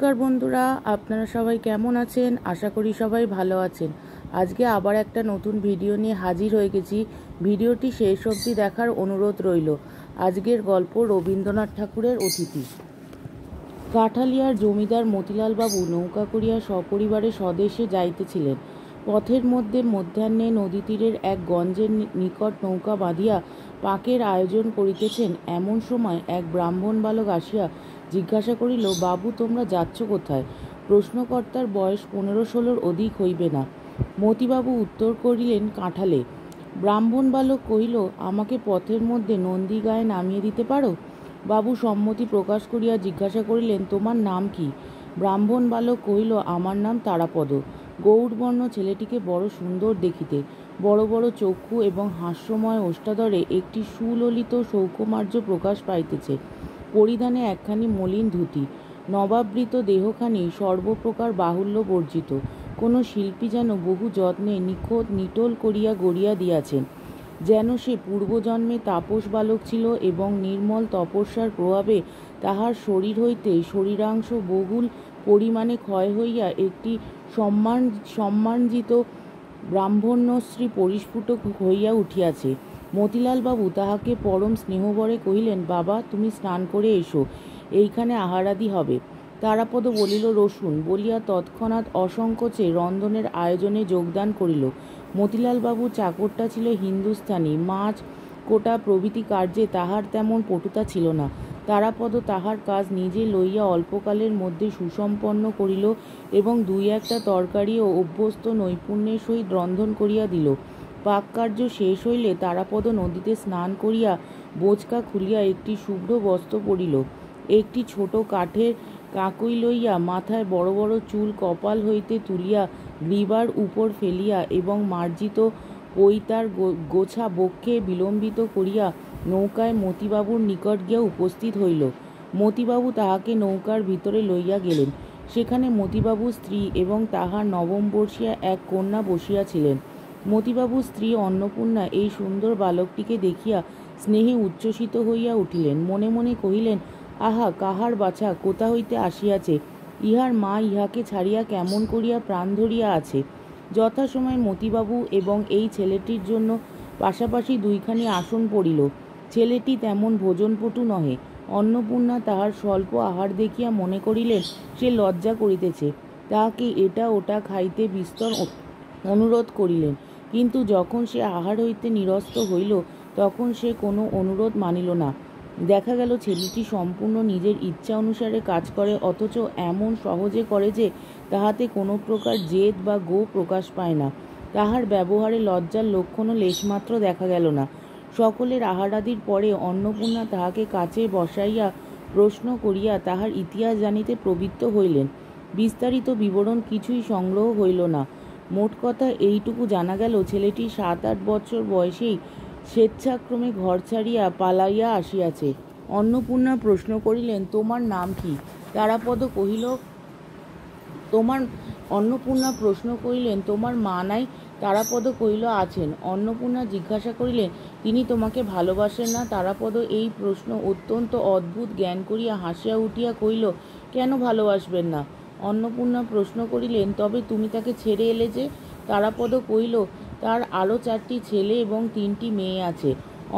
নমস্কার বন্ধুরা, আপনারা সবাই কেমন আছেন? আশা করি সবাই ভালো আছেন। আজকে আবার একটা নতুন ভিডিও নিয়ে হাজির হয়ে গেছি। ভিডিওটি শেষ অবধি দেখার অনুরোধ রইল। আজকের গল্প রবীন্দ্রনাথ ঠাকুরের অতিথি। কাঠালিয়ার জমিদার মতিলাল বাবু নৌকা করিয়া সপরিবারে স্বদেশে যাইতেছিলেন। পথের মধ্যে মধ্যাহ্নে নদী তীরের এক গঞ্জের নিকট নৌকা বাঁধিয়া পাকের আয়োজন করিতেছেন। এমন সময় এক ব্রাহ্মণ বালক আসিয়া জিজ্ঞাসা করিল, বাবু, তোমরা যাচ্ছ কোথায়? প্রশ্নকর্তার বয়স 15-16 অধিক হইবে না। মতিবাবু উত্তর করিলেন, কাঁঠালে। ব্রাহ্মণ বালক কহিল, আমাকে পথের মধ্যে নন্দীগায়ে নামিয়ে দিতে পারো? বাবু সম্মতি প্রকাশ করিয়া জিজ্ঞাসা করিলেন, তোমার নাম কি? ব্রাহ্মণ বালক কহিল, আমার নাম তারাপদ। গৌড়বর্ণ ছেলেটিকে বড় সুন্দর দেখিতে, বড় বড় চক্ষু এবং হাস্যময় ওষ্ঠাধরে একটি সুললিত সৌকুমার্য প্রকাশ পাইতেছে। পরিধানে একখানি মলিন ধুতি, নবাবৃত দেহখানি সর্বপ্রকার বাহুল্য বর্জিত। কোনো শিল্পী যেন বহু যত্নে নিখুঁত নিটোল করিয়া গড়িয়া দিয়াছেন, যেন সে পূর্বজন্মে তাপস বালক ছিল এবং নির্মল তপস্যার প্রভাবে তাহার শরীর হইতে শরীরাংশ বহুল পরিমাণে ক্ষয় হইয়া একটি সম্মানজিত ব্রাহ্মণ্যশ্রী পরিস্ফুট হইয়া উঠিয়াছে। মতিলালবাবু তাহাকে পরম স্নেহভরে কহিলেন, বাবা, তুমি স্নান করে এসো, এইখানে আহারাদি হবে। তারাপদ বলিল, রসুন, বলিয়া তৎক্ষণাৎ অসংকোচে রন্ধনের আয়োজনে যোগদান করিল। মতিলালবাবু চাকরটা ছিল হিন্দুস্থানি, মাছ কোটা প্রভৃতি কার্যে তাহার তেমন পটুতা ছিল না। তারাপদ তাহার কাজ নিজে লইয়া অল্পকালের মধ্যে সুসম্পন্ন করিল এবং 2-1টা তরকারিও অভ্যস্ত নৈপুণ্যের সহিত রন্ধন করিয়া দিল। পাককার্য শেষ হইলে তারাপদ নদীতে স্নান করিয়া বোঁচকা খুলিয়া একটি শুভ্র বস্ত্র পরিল। একটি ছোট কাঠের কাঁকই লইয়া মাথায় বড় বড় চুল কপাল হইতে তুলিয়া গ্রীবার উপর ফেলিয়া এবং মার্জিত পৈতার গোছা বক্ষে বিলম্বিত করিয়া নৌকায় মতিবাবুর নিকট গিয়া উপস্থিত হইল। মতিবাবু তাহাকে নৌকার ভিতরে লইয়া গেলেন। সেখানে মতিবাবুর স্ত্রী এবং তাহার নবমবর্ষীয়া এক কন্যা বসিয়াছিলেন। মতিবাবুর স্ত্রী অন্নপূর্ণা এই সুন্দর বালকটিকে দেখিয়া স্নেহে উচ্ছ্বসিত হইয়া উঠিলেন। মনে মনে কহিলেন, আহা, কাহার বাছা কোথা হইতে আসিয়াছে! ইহার মা ইহাকে ছাড়িয়া কেমন করিয়া প্রাণ ধরিয়া আছে। যথাসময়ে মতিবাবু এবং এই ছেলেটির জন্য পাশাপাশি 2খানি আসন পড়িল। ছেলেটি তেমন ভোজনপটু নহে। অন্নপূর্ণা তাহার স্বল্প আহার দেখিয়া মনে করিলেন সে লজ্জা করিতেছে। তাহাকে এটা ওটা খাইতে বিস্তর অনুরোধ করিলেন, কিন্তু যখন সে আহার হইতে নিরস্ত হইল তখন সে কোনো অনুরোধ মানিল না। দেখা গেল ছেলেটি সম্পূর্ণ নিজের ইচ্ছা অনুসারে কাজ করে, অথচ এমন সহজে করে যে তাহাতে কোনো প্রকার জেদ বা প্রকাশ পায় না। তাহার ব্যবহারে লজ্জার লক্ষণও লেশমাত্র দেখা গেল না। সকলের আহারাদির পরে অন্নপূর্ণা তাহাকে কাছে বসাইয়া প্রশ্ন করিয়া তাহার ইতিহাস জানিতে প্রবৃত্ত হইলেন। বিস্তারিত বিবরণ কিছুই সংগ্রহ হইল না। মোট কথা এইটুকু জানা গেল, ছেলেটি 7-8 বৎসর বয়সেই স্বেচ্ছাক্রমে ঘর ছাড়িয়া পালাইয়া আসিয়াছে। অন্নপূর্ণা প্রশ্ন করিলেন, তোমার নাম কি? অন্নপূর্ণা প্রশ্ন করিলেন, তোমার মা নাই? তারাপদ কহিল, আছেন। অন্নপূর্ণা জিজ্ঞাসা করিলেন, তিনি তোমাকে ভালোবাসেন না? তারাপদ এই প্রশ্ন অত্যন্ত অদ্ভুত জ্ঞান করিয়া হাসিয়া উঠিয়া কহিল, কেন ভালোবাসবেন না? অন্নপূর্ণা প্রশ্ন করিলেন, তবে তুমি তাকে ছেড়ে এলে যে? তারাপদ কহিল, তার আরও 4টি ছেলে এবং 3টি মেয়ে আছে।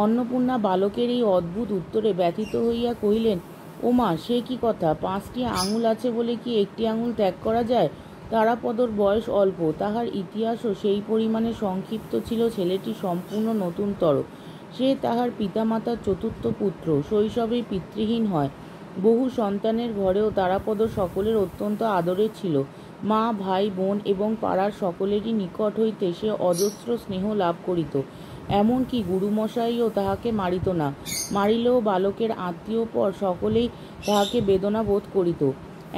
অন্নপূর্ণা বালকের এই অদ্ভুত উত্তরে ব্যথিত হইয়া কহিলেন, ওমা, সে কি কথা! 5টি আঙুল আছে বলে কি একটি আঙুল ত্যাগ করা যায়? তারাপদর বয়স অল্প, তাহার ইতিহাসও সেই পরিমাণে সংক্ষিপ্ত ছিল। ছেলেটি সম্পূর্ণ নতুনতর। সে তাহার পিতামাতার 4র্থ পুত্র, শৈশবেই পিতৃহীন হয়। বহু সন্তানের ঘরেও তারাপদ সকলের অত্যন্ত আদরের ছিল। মা, ভাই, বোন এবং পাড়ার সকলেরই নিকট হইতে সে অজস্র স্নেহ লাভ করিত। এমনকি গুরুমশাইও তাহাকে মারিত না। মারিলেও বালকের আত্মীয় পর সকলেই তাহাকে বেদনা বোধ করিত।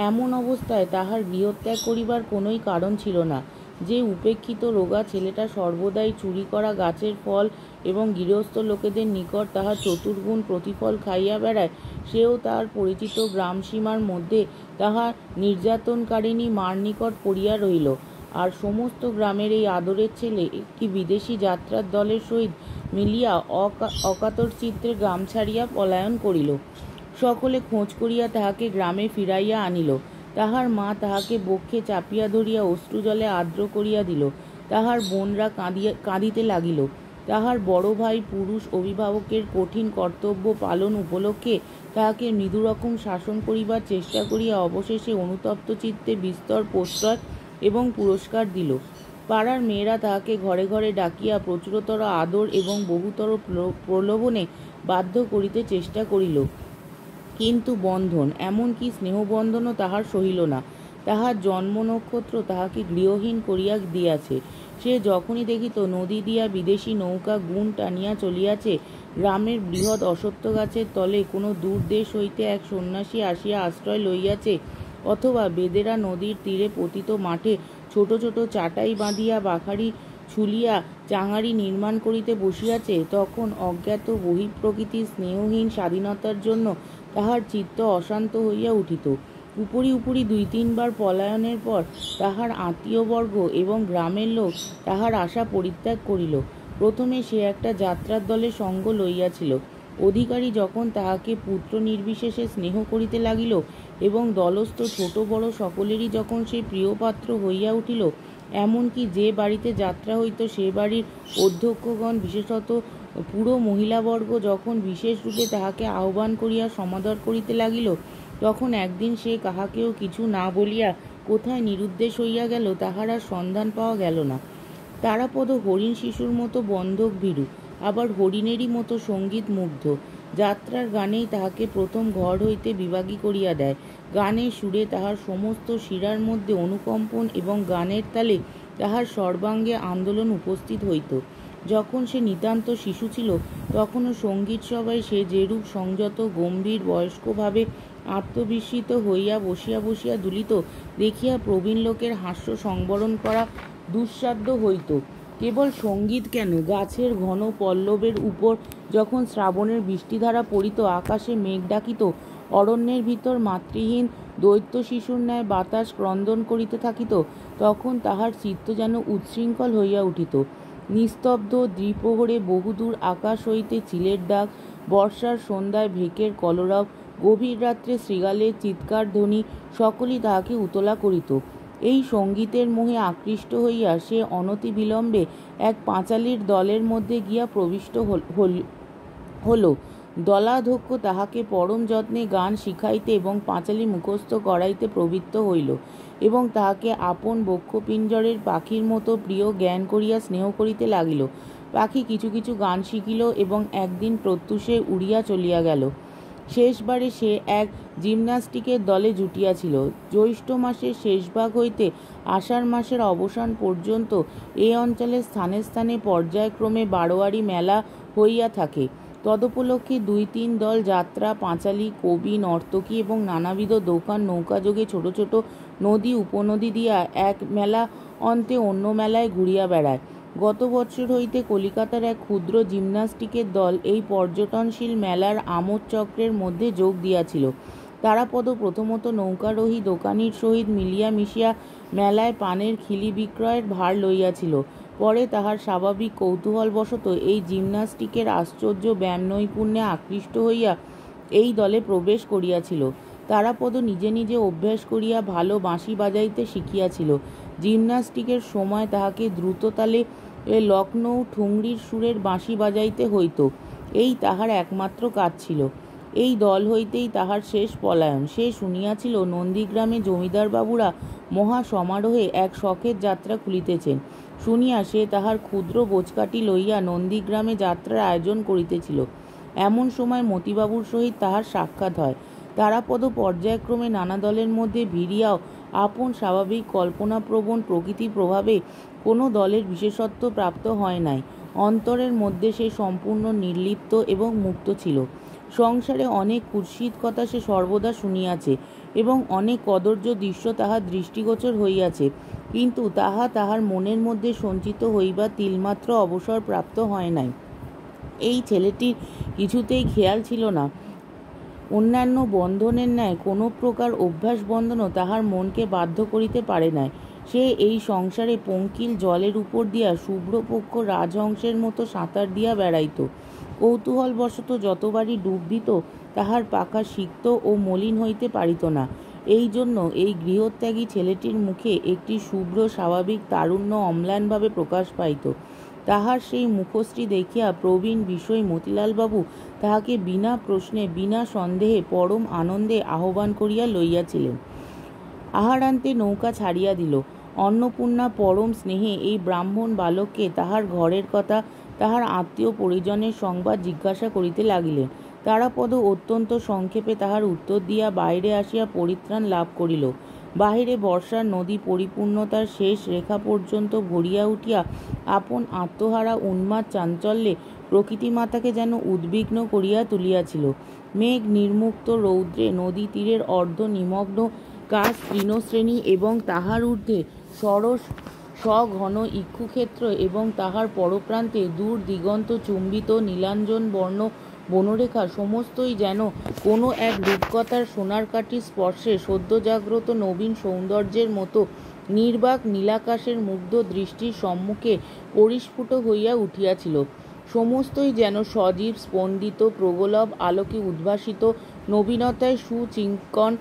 এমন অবস্থায় তাহার গৃহত্যাগ করিবার কোনোই কারণ ছিল না। যে উপেক্ষিত রোগা ছেলেটা সর্বদাই চুরি করা গাছের ফল এবং গৃহস্থ লোকেদের নিকট তাহার চতুর্গুণ প্রতিফল খাইয়া বেড়ায়, সেও তাহার পরিচিত গ্রামসীমার মধ্যে তাহার নির্যাতনকারিণী মার নিকট পড়িয়া রহিল। আর সমস্ত গ্রামের এই আদরের ছেলে একটি বিদেশি যাত্রার দলের সহিত মিলিয়া অকাতর চিত্রে গ্রাম ছাড়িয়া পলায়ন করিল। সকলে খোঁজ করিয়া তাহাকে গ্রামে ফিরাইয়া আনিল। তাহার মা তাহাকে বক্ষে চাপিয়া ধরিয়া অশ্রুজলে আর্দ্র করিয়া দিল। তাহার বোনরা কাঁদিতে লাগিল। তাহার বড় ভাই পুরুষ অভিভাবকের কঠিন কর্তব্য পালন উপলক্ষে তাহাকে মৃদুরকম শাসন করিবার চেষ্টা করিয়া অবশেষে অনুতপ্ত চিত্তে বিস্তর প্রশ্রয় এবং পুরস্কার দিল। পাড়ার মেয়েরা তাহাকে ঘরে ঘরে ডাকিয়া প্রচুরতর আদর এবং বহুতর প্রলোভনে বাধ্য করিতে চেষ্টা করিল, কিন্তু বন্ধন, এমনকি স্নেহবন্ধনও তাহার সহিল না। তাহার জন্ম নক্ষত্র তাহাকে গৃহহীন করিয়া দিয়াছে। সে যখনই দেখিত নদী দিয়া বিদেশি নৌকা গুণ টানিয়া চলিয়াছে, গ্রামের বৃহৎ অশ্বত্থ গাছের তলে কোনো দূর দেশ হইতে এক সন্ন্যাসী আসিয়া আশ্রয় লইয়াছে, অথবা বেদেরা নদীর তীরে পতিত মাঠে ছোট ছোট চাটাই বাঁধিয়া বাখারি ছুলিয়া চাঙারি নির্মাণ করিতে বসিয়াছে, তখন অজ্ঞাত বহিঃপ্রকৃতির স্নেহহীন স্বাধীনতার জন্য তাহার চিত্ত অশান্ত হইয়া উঠিত। উপরি উপরি ২-৩ বার পলায়নের পর তাহার আত্মীয়বর্গ এবং গ্রামের লোক তাহার আশা পরিত্যাগ করিল। প্রথমে সে একটা যাত্রার দলে সঙ্গ লইয়াছিল। অধিকারী যখন তাহাকে পুত্র নির্বিশেষে স্নেহ করিতে লাগিল এবং দলস্থ ছোট বড় সকলেরই যখন সে প্রিয়পাত্র হইয়া উঠিল, এমনকি যে বাড়িতে যাত্রা হইত সে বাড়ির অধ্যক্ষগণ, বিশেষত পুরো মহিলাবর্গ যখন বিশেষ রূপে তাহাকে আহ্বান করিয়া সমাদর করিতে লাগিল, তখন একদিন সে কাহাকেও কিছু না বলিয়া কোথায় নিরুদ্দেশ হইয়া গেল তাহার আর সন্ধান পাওয়া গেল না। তারাপদ হরিণ শিশুর মতো বন্ধক ভীরু, আবার হরিণেরই মতো সঙ্গীত মুগ্ধ। যাত্রার গানেই তাহাকে প্রথম ঘর হইতে বিভাগী করিয়া দেয়। গানের সুরে তাহার সমস্ত শিরার মধ্যে অনুকম্পন এবং গানের তালে তাহার সর্বাঙ্গে আন্দোলন উপস্থিত হইত। যখন সে নিতান্ত শিশু ছিল, তখনও সঙ্গীত সভায় সে যেরূপ সংযত গম্ভীর বয়স্কভাবে আত্মবিস্মৃত হইয়া বসিয়া বসিয়া দুলিত, দেখিয়া প্রবীণ লোকের হাস্য সংবরণ করা দুঃসাধ্য হইত। কেবল সঙ্গীত কেন, গাছের ঘন পল্লবের উপর যখন শ্রাবণের বৃষ্টিধারা পড়িত, আকাশে মেঘ ডাকিত, অরণ্যের ভিতর মাতৃহীন দৈত্য শিশুর ন্যায় বাতাস ক্রন্দন করিতে থাকিত, তখন তাহার চিত্ত যেন উচ্ছৃঙ্খল হইয়া উঠিত। নিস্তব্ধ দ্বিপ্রহরে বহুদূর আকাশ হইতে চিলের ডাক, বর্ষার সন্ধ্যায় ভেকের কলরব, গভীর রাত্রে শৃগালের চিৎকার ধ্বনি সকলই তাহাকে উতলা করিত। এই সঙ্গীতের মোহে আকৃষ্ট হইয়া সে অনতিবিলম্বে এক পাঁচালীর দলের মধ্যে গিয়া প্রবিষ্ট হল। দলাধ্যক্ষ তাহাকে পরম যত্নে গান শিখাইতে এবং পাঁচালী মুখস্থ করাইতে প্রবৃত্ত হইল, এবং তাহাকে আপন বক্ষপিঞ্জরের পাখির মতো প্রিয় জ্ঞান করিয়া স্নেহ করিতে লাগিল। পাখি কিছু কিছু গান শিখিল এবং একদিন প্রত্যুষে উড়িয়া চলিয়া গেল। শেষবারে সে এক জিমন্যাস্টিকের দলে জুটিয়াছিল। জ্যৈষ্ঠ মাসের শেষভাগ হইতে আষাঢ় মাসের অবসান পর্যন্ত এ অঞ্চলে স্থানে স্থানে পর্যায়ক্রমে বারোয়ারি মেলা হইয়া থাকে। তদুপলক্ষে ২-৩ দল যাত্রা, পাঁচালী, কবি, নর্তকী এবং নানাবিধ দোকান নৌকাযোগে ছোট ছোট নদী উপনদী দিয়া এক মেলা অন্তে অন্য মেলায় ঘুরিয়া বেড়ায়। গত বৎসর হইতে কলিকাতার এক ক্ষুদ্র জিমন্যাস্টিকের দল এই পর্যটনশীল মেলার আমোদ চক্রের মধ্যে যোগ দিয়াছিল। তারাপদ প্রথমত নৌকারোহী দোকানির সহিত মিলিয়া মিশিয়া মেলায় পানের খিলি বিক্রয়ের ভার লইয়াছিল। পরে তাহার স্বাভাবিক কৌতূহলবশত এই জিমন্যাস্টিকের আশ্চর্য ব্যায়ামনৈপুণ্যে আকৃষ্ট হইয়া এই দলে প্রবেশ করিয়াছিল। তারাপদ নিজে নিজে অভ্যাস করিয়া ভালো বাঁশি বাজাইতে শিখিয়াছিল। জিমন্যাস্টিকের সময় তাহাকে দ্রুততালে লখনৌ ঠুংরির সুরের বাঁশি বাজাইতে হইত, এই তাহার একমাত্র কাজ ছিল। এই দল হইতেই তাহার শেষ পলায়ন। সে শুনিয়াছিল নন্দীগ্রামে জমিদার বাবুরা মহা সমারোহে এক শখের যাত্রা খুলিতেছেন। শুনিয়া সে তাহার ক্ষুদ্র বোঝকাঠি লইয়া নন্দীগ্রামে যাত্রার আয়োজন করিতেছিল। এমন সময় মতিবাবুর সহিত তাহার সাক্ষাৎ হয়। তারাপদ পর্যায়ক্রমে নানা দলের মধ্যে ভিড়িয়াও আপন স্বাভাবিক কল্পনাপ্রবণ প্রকৃতি প্রভাবে কোনো দলের বিশেষত্ব প্রাপ্ত হয় নাই। অন্তরের মধ্যে সে সম্পূর্ণ নির্লিপ্ত এবং মুক্ত ছিল। সংসারে অনেক কুৎসিত কথা সে সর্বদা শুনিয়াছে এবং অনেক কদর্য দৃশ্য তাহার দৃষ্টিগোচর হইয়াছে, কিন্তু তাহা তাহার মনের মধ্যে সঞ্চিত হইবার তিলমাত্র অবসর প্রাপ্ত হয় নাই। এই ছেলেটির কিছুতেই খেয়াল ছিল না, অন্যান্য বন্ধনের ন্যায় কোনো প্রকার অভ্যাস বন্ধনও তাহার মনকে বাধ্য করিতে পারে নাই। সে এই সংসারে পঙ্কিল জলের উপর দিয়া শুভ্রপক্ষ রাজহংসের মতো সাঁতার দিয়া বেড়াইত। কৌতূহলবশত যতবারই ডুব দিত, তাহার পাখা সিক্ত ও মলিন হইতে পারিত না। এই জন্য এই গৃহত্যাগী ছেলেটির মুখে একটি শুভ্র স্বাভাবিক তারুণ্য অম্লানভাবে প্রকাশ পাইত। তাহার সেই মুখশ্রী দেখিয়া প্রবীণ বিষয় মতিলালবাবু তাহাকে বিনা প্রশ্নে বিনা সন্দেহে পরম আনন্দে আহ্বান করিয়া লইয়াছিলেন। আহারান্তে নৌকা ছাড়িয়া দিল। অন্নপূর্ণা পরম স্নেহে এই ব্রাহ্মণ বালককে তাহার ঘরের কথা, তাহার আত্মীয় পরিজনের সংবাদ জিজ্ঞাসা করিতে লাগিলেন। তারাপদ অত্যন্ত সংক্ষেপে তাহার উত্তর দিয়া বাহিরে আসিয়া পরিত্রাণ লাভ করিল। বাহিরে বর্ষার নদী পরিপূর্ণতার শেষ রেখা পর্যন্ত ভরিয়া উঠিয়া আপন আত্মহারা উন্মাদ চাঞ্চল্যে প্রকৃতিমাতাকে যেন উদ্বিগ্ন করিয়া তুলিয়াছিল। মেঘ নির্মুক্ত রৌদ্রে নদী তীরের অর্ধ নিমগ্ন কাশ তৃণশ্রেণী এবং তাহার ঊর্ধ্বে সরস সঘন ইক্ষুক্ষেত্র এবং তাহার পরপ্রান্তে দূর দিগন্ত চুম্বিত নীলাঞ্জন বর্ণ বনরেখা সমস্তই যেন কোনো এক রূপকথার সোনার কাঠির স্পর্শে সদ্য জাগ্রত নবীন সৌন্দর্যের মতো নির্বাক নীলাকাশের মুগ্ধ দৃষ্টির সম্মুখে পরিস্ফুট হইয়া উঠিয়াছিল। সমস্তই যেন সজীব স্পন্দিত প্রগলভ আলোকে উদ্ভাসিত নবীনতায় সুচিঙ্কন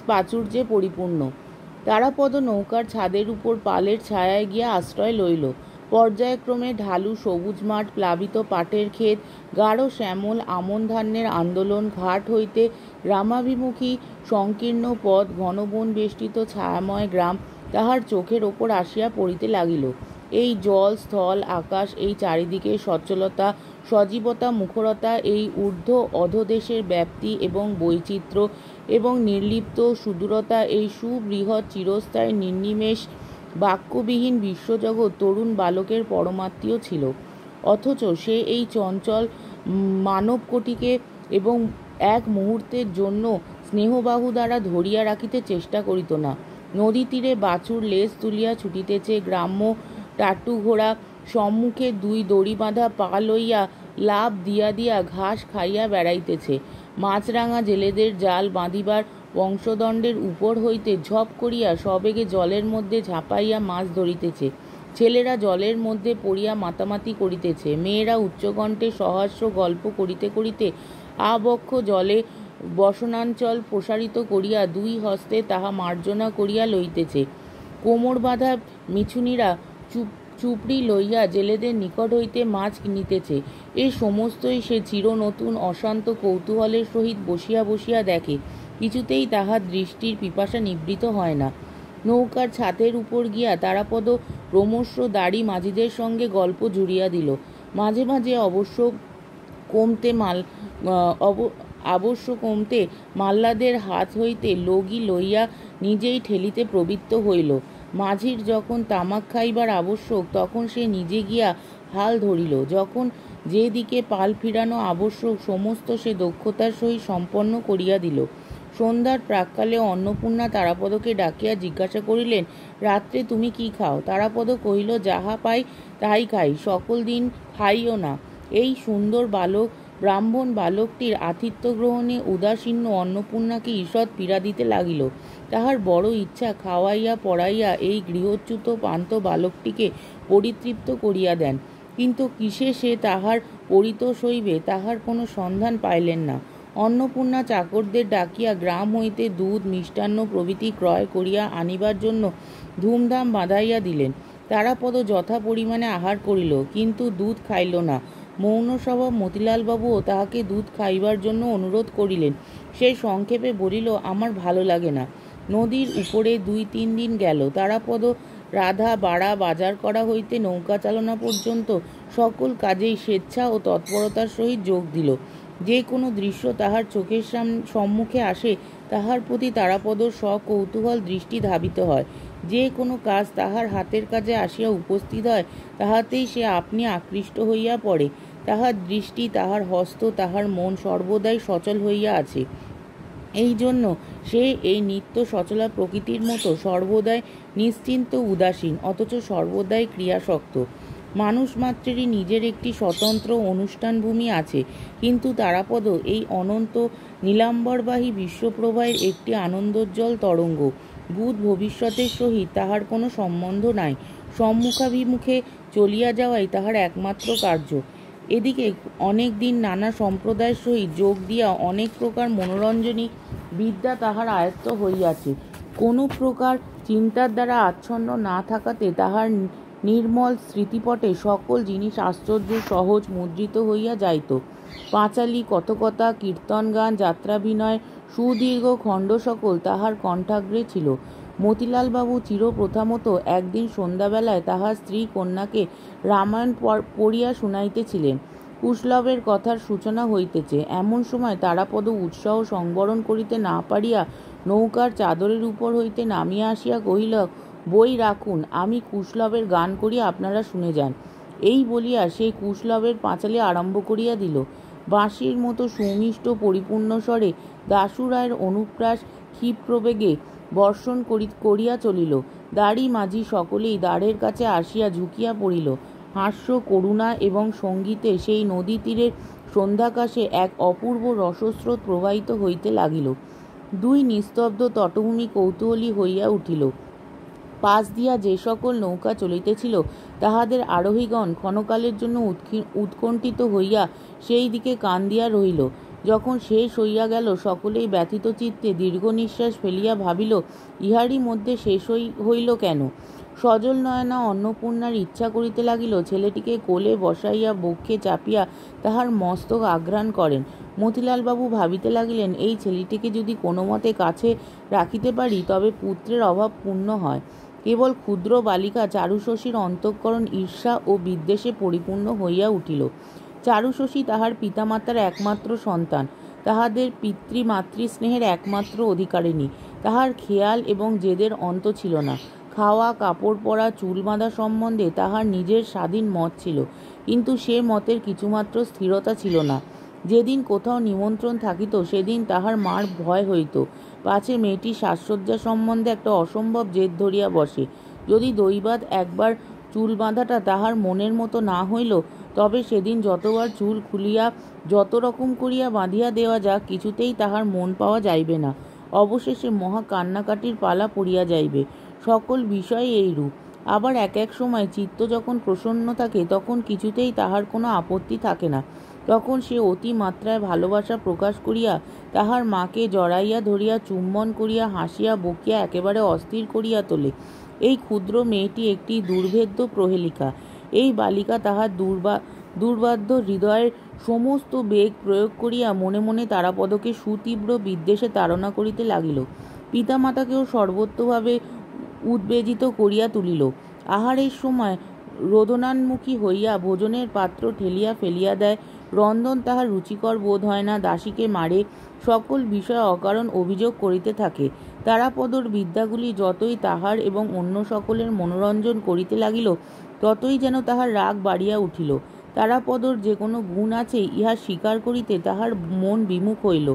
প্রাচুর্যে পরিপূর্ণ। তারাপদ নৌকার ছাদের উপর পালের ছায়ায় গিয়া আশ্রয় লইল। পর্যায়ক্রমে ঢালু সবুজ মাঠ, প্লাবিত পাটের ক্ষেত, গাঢ় শ্যামল আমন ধান্যের আন্দোলন, ঘাট হইতে গ্রামাভিমুখী সংকীর্ণ পথ, ঘন বন বেষ্টিত ছায়াময় গ্রাম তাহার চোখের ওপর আসিয়া পড়িতে লাগিল। এই জল, স্থল, আকাশ, এই চারিদিকের সচ্ছলতা, সজীবতা, মুখরতা, এই ঊর্ধ্ব অধোদেশের ব্যাপ্তি এবং বৈচিত্র্য এবং নির্লিপ্ত সুদূরতা, এই সুবৃহৎ চিরস্থায়ী নির্নিমেষ বাক্যবিহীন বিশ্বজগৎ তরুণ বালকের পরমাত্মীয় ছিল। অথচ সে এই চঞ্চল মানবকোটিকে এবং এক মুহূর্তের জন্য স্নেহবাহু দ্বারা ধরিয়া রাখিতে চেষ্টা করিত না। নদী তীরে বাছুর লেজ তুলিয়া ছুটিতেছে, গ্রাম্য টাটু ঘোড়া সম্মুখে দুই দড়ি বাঁধা পা লইয়া লাফ দিয়া দিয়া ঘাস খাইয়া বেড়াইতেছে। মাছরাঙা জেলেদের জাল বাঁধিবার বংশদণ্ডের উপর হইতে ঝপ করিয়া সবেগে জলের মধ্যে ঝাঁপাইয়া মাছ ধরিতেছে। ছেলেরা জলের মধ্যে পড়িয়া মাতামাতি করিতেছে। মেয়েরা উচ্চকণ্ঠে সহাস্য গল্প করিতে করিতে আবক্ষ জলে বসনাঞ্চল প্রসারিত করিয়া দুই হস্তে তাহা মার্জনা করিয়া লইতেছে। কোমর বাঁধা মিছুনীরা চুপড়ি লইয়া জেলেদের নিকট হইতে মাছ নিতেছে। এই সমস্তই সে চির নতুন অশান্ত কৌতূহলের সহিত বসিয়া বসিয়া দেখে। কিছুতেই তাহার দৃষ্টির পিপাসা নিবৃত হয় না। নৌকার ছাদের উপর গিয়া তারাপদ ক্রমশ দাড়ি মাঝিদের সঙ্গে গল্প জুড়িয়া দিল। মাঝে মাঝে অবশ্য কমতে মাল্লাদের হাত হইতে লগি লইয়া নিজেই ঠেলিতে প্রবৃত্ত হইল। মাঝির যখন তামাক খাইবার আবশ্যক তখন সে নিজে গিয়া হাল ধরিল। যখন যে দিকে পাল ফিরানো আবশ্যক সমস্ত সে দক্ষতার সহিত সম্পন্ন করিয়া দিল। সন্ধ্যার প্রাক্কালে অন্নপূর্ণা তারাপদকে ডাকিয়া জিজ্ঞাসা করিলেন, রাত্রে তুমি কি খাও? তারাপদ কহিল, যাহা পাই তাহাই খাই, সকল দিন খাইও না। এই সুন্দর ব্রাহ্মণ বালকটির আতিথ্য গ্রহণে উদাসীন্য অন্নপূর্ণাকে ঈষৎ পীড়া দিতে লাগিল। তাহার বড় ইচ্ছা খাওয়াইয়া পড়াইয়া এই গৃহচ্যুত পান্ত বালকটিকে পরিতৃপ্ত করিয়া দেন, কিন্তু কিসে সে তাহার পরিতোষ হইবে তাহার কোনো সন্ধান পাইলেন না। অন্নপূর্ণা চাকরদের ডাকিয়া গ্রাম হইতে দুধ, মিষ্টান্ন প্রভৃতি ক্রয় করিয়া আনিবার জন্য ধুমধাম বাঁধাইয়া দিলেন। তারাপদ যথা পরিমাণে আহার করিল, কিন্তু দুধ খাইল না। মৌন স্বভাব মতিলালবাবুও তাহাকে দুধ খাইবার জন্য অনুরোধ করিলেন। সে সংক্ষেপে বলিল, আমার ভালো লাগে না। নদীর উপরে 2-3 দিন গেল। তারাপদ রাধা বাড়া বাজার করা হইতে নৌকা চালনা পর্যন্ত সকল কাজেই স্বেচ্ছা ও তৎপরতার সহিত যোগ দিল। যে কোনো দৃশ্য তাহার চোখের সম্মুখে আসে তাহার প্রতি তারাপদর সকৌতূহল দৃষ্টি ধাবিত হয়। যে কোনো কাজ তাহার হাতের কাছে আসিয়া উপস্থিত হয় তাহাতেই সে আপনি আকৃষ্ট হইয়া পড়ে। তাহার দৃষ্টি, তাহার হস্ত, তাহার মন সর্বদাই সচল হইয়া আছে। এই জন্য সে এই নিত্য সচলা প্রকৃতির মতো সর্বদাই নিশ্চিন্ত উদাসীন, অথচ সর্বদাই ক্রিয়াশক্ত। মানুষ মাত্রেরই নিজের একটি স্বতন্ত্র অনুষ্ঠানভূমি আছে, কিন্তু তারাপদ এই অনন্ত নীলাম্বরবাহী বিশ্বপ্রবাহের একটি আনন্দোজ্জ্বল তরঙ্গ। ভূত ভবিষ্যতের সহিত তাহার কোনো সম্বন্ধ নাই। সম্মুখাভিমুখে চলিয়া যাওয়াই তাহার একমাত্র কার্য। এদিকে অনেক দিন নানা সম্প্রদায়ের সহিত যোগ দিয়া অনেক প্রকার মনোরঞ্জনী বিদ্যা তাহার আয়ত্ত হইয়াছে। কোনো প্রকার চিন্তার দ্বারা আচ্ছন্ন না থাকাতে তাহার নির্মল স্মৃতিপটে সকল জিনিস আশ্চর্য সহজ মুদ্রিত হইয়া যাইত। পাঁচালী, কথকতা, কীর্তনগান, যাত্রাভিনয়, সুদীর্ঘ খণ্ড সকল তাহার কণ্ঠাগ্রে ছিল। মতিলালবাবু চিরপ্রথামত একদিন সন্ধ্যাবেলায় তাহার স্ত্রী কন্যাকে রামায়ণ পড়িয়া শুনাইতেছিলেন। কুশলবের কথার সূচনা হইতেছে। এমন সময় তারাপদ উৎসাহ সংবরণ করিতে না পারিয়া নৌকার চাদরের উপর হইতে নামিয়া আসিয়া কহিল, বই রাখুন, আমি কুশলবের গান করিয়া আপনারা শুনে যান। এই বলিয়া সেই কুশলবের পাঁচালী আরম্ভ করিয়া দিল। বাঁশির মতো সুমিষ্ট পরিপূর্ণ স্বরে দাশুরায়ের অনুপ্রাস ক্ষিপ্রবেগে বর্ষণ করিয়া চলিল। দাড়ি মাঝি সকলেই দ্বারের কাছে আসিয়া ঝুঁকিয়া পড়িল। হাস্য, করুণা এবং সঙ্গীতে সেই নদী তীরের সন্ধ্যাকাশে এক অপূর্ব রসস্রোত প্রবাহিত হইতে লাগিল। দুই নিস্তব্ধ তটভূমি কৌতূহলী হইয়া উঠিল। পাশ দিয়া যে সকল নৌকা চলিতেছিল তাহাদের আরোহীগণ ক্ষণকালের জন্য উৎকণ্ঠিত হইয়া সেই দিকে কান দিয়া রহিল। যখন শেষ হইয়া গেল সকলেই ব্যথিত চিত্তে দীর্ঘ নিঃশ্বাস ফেলিয়া ভাবিল, ইহারই মধ্যে শেষ হইল কেন? সজল নয়না অন্নপূর্ণার ইচ্ছা করিতে লাগিল ছেলেটিকে কোলে বসাইয়া বক্ষে চাপিয়া তাহার মস্তক আঘ্রাণ করেন। মতিলালবাবু ভাবিতে লাগিলেন, এই ছেলেটিকে যদি কোনো মতে কাছে রাখিতে পারি তবে পুত্রের অভাব পূর্ণ হয়। কেবল ক্ষুদ্র বালিকা চারুশশীর অন্তঃকরণ ঈর্ষা ও বিদ্বেষে পরিপূর্ণ হইয়া উঠিল। চারুশশী তাহার পিতামাতার একমাত্র সন্তান, তাহাদের পিতৃমাতৃ স্নেহের একমাত্র অধিকারিণী। তাহার খেয়াল এবং জেদের অন্ত ছিল না। খাওয়া, কাপড় পরা, চুল বাঁধা সম্বন্ধে তাহার নিজের স্বাধীন মত ছিল, কিন্তু সে মতের কিছুমাত্র স্থিরতা ছিল না। যেদিন কোথাও নিমন্ত্রণ থাকিত সেদিন তাহার মার ভয় হইত, পাছে মেয়েটি সাজসজ্জা সম্বন্ধে একটা অসম্ভব জেদ ধরিয়া বসে। যদি দৈবাৎ একবার চুল বাঁধাটা তাহার মনের মতো না হইল, তবে সেদিন যতবার চুল খুলিয়া যত রকম করিয়া বাঁধিয়া দেওয়া যাক কিছুতেই তাহার মন পাওয়া যাইবে না। অবশেষে মহা কান্নাকাটির পালা পড়িয়া যাইবে। সকল বিষয়ে এইরূপ। আবার এক এক সময় চিত্ত যখন প্রসন্ন থাকে তখন কিছুতেই তাহার কোনো আপত্তি থাকে না। তখন সে অতি মাত্রায় ভালোবাসা প্রকাশ করিয়া তাহার মাকে জড়াইয়া ধরিয়া চুম্বন করিয়া হাসিয়া বকিয়া একেবারে অস্থির করিয়া তোলে। এই ক্ষুদ্র মেয়েটি একটি দুর্ভেদ্য প্রহেলিকা। এই বালিকা তাহার দুর্বাধ্য হৃদয়ের সমস্ত বেগ প্রয়োগ করিয়া মনে মনে তারাপদকে সুতীব্র বিদ্বেষে তাড়না করিতে লাগিল। পিতামাতাকেও সর্বত্রভাবে উদ্বেজিত করিয়া তুলিল। আহারের সময় রোদনান্মুখী হইয়া ভোজনের পাত্র ঠেলিয়া ফেলিয়া দেয়। রন্ধন তাহার রুচিকর বোধ হয় না, দাসীকে মারে, সকল বিষয়ে অকারণ অভিযোগ করিতে থাকে। তারাপদর বিদ্যাগুলি যতই তাহার এবং অন্য সকলের মনোরঞ্জন করিতে লাগিল ততই যেন তাহার রাগ বাড়িয়া উঠিল। তারাপদর যে কোনো গুণ আছে ইহা স্বীকার করিতে তাহার মন বিমুখ হইল,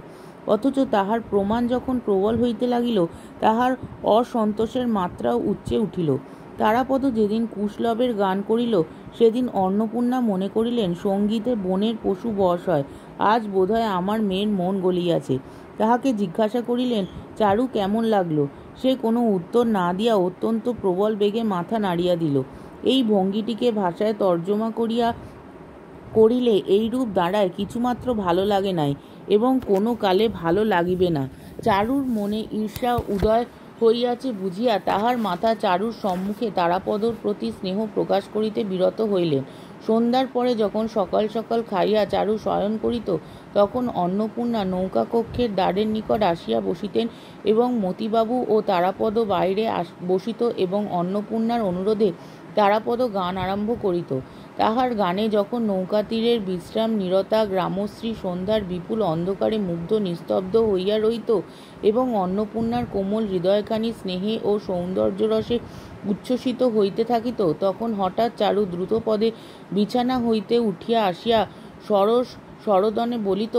অথচ তাহার প্রমাণ যখন প্রবল হইতে লাগিল তাহার অসন্তোষের মাত্রাও উচ্চে উঠিল। তারাপদ যেদিন কুশলবের গান করিল সেদিন অন্নপূর্ণা মনে করিলেন সঙ্গীতে বনের পশু বশ হয়, আজ বোধহয় আমার মেয়ের মন গলিয়াছে। তাহাকে জিজ্ঞাসা করিলেন, চারু কেমন লাগলো? সে কোনো উত্তর না দিয়া অত্যন্ত প্রবল বেগে মাথা নাড়িয়া দিল। এই ভঙ্গিটিকে ভাষায় তর্জমা করিলে এইরূপ দাঁড়ায়, কিছুমাত্র ভালো লাগে নাই এবং কোনো কালে ভালো লাগিবে না। চারুর মনে ঈর্ষা উদয় হইয়াছে বুঝিয়া তাহার মাথা চারুর সম্মুখে তারাপদর প্রতি স্নেহ প্রকাশ করিতে বিরত হইলেন। সন্ধ্যার পরে যখন সকাল সকাল খাইয়া চারু শয়ন করিত তখন অন্নপূর্ণা নৌকা কক্ষের দ্বারের নিকট আসিয়া বসিতেন এবং মতিবাবু ও তারাপদ বাইরে বসিত এবং অন্নপূর্ণার অনুরোধে তারাপদ গান আরম্ভ করিত। তাহার গানে যখন নৌকা তীরের বিশ্রাম নিরতা গ্রামশ্রী সন্ধ্যার বিপুল অন্ধকারে মুগ্ধ নিস্তব্ধ হইয়া রহিত এবং অন্নপূর্ণার কোমল হৃদয়খানি স্নেহে ও সৌন্দর্যরসে উচ্ছ্বসিত হইতে থাকিত, তখন হঠাৎ চারু দ্রুত পদে বিছানা হইতে উঠিয়া আসিয়া সরদনে বলিত,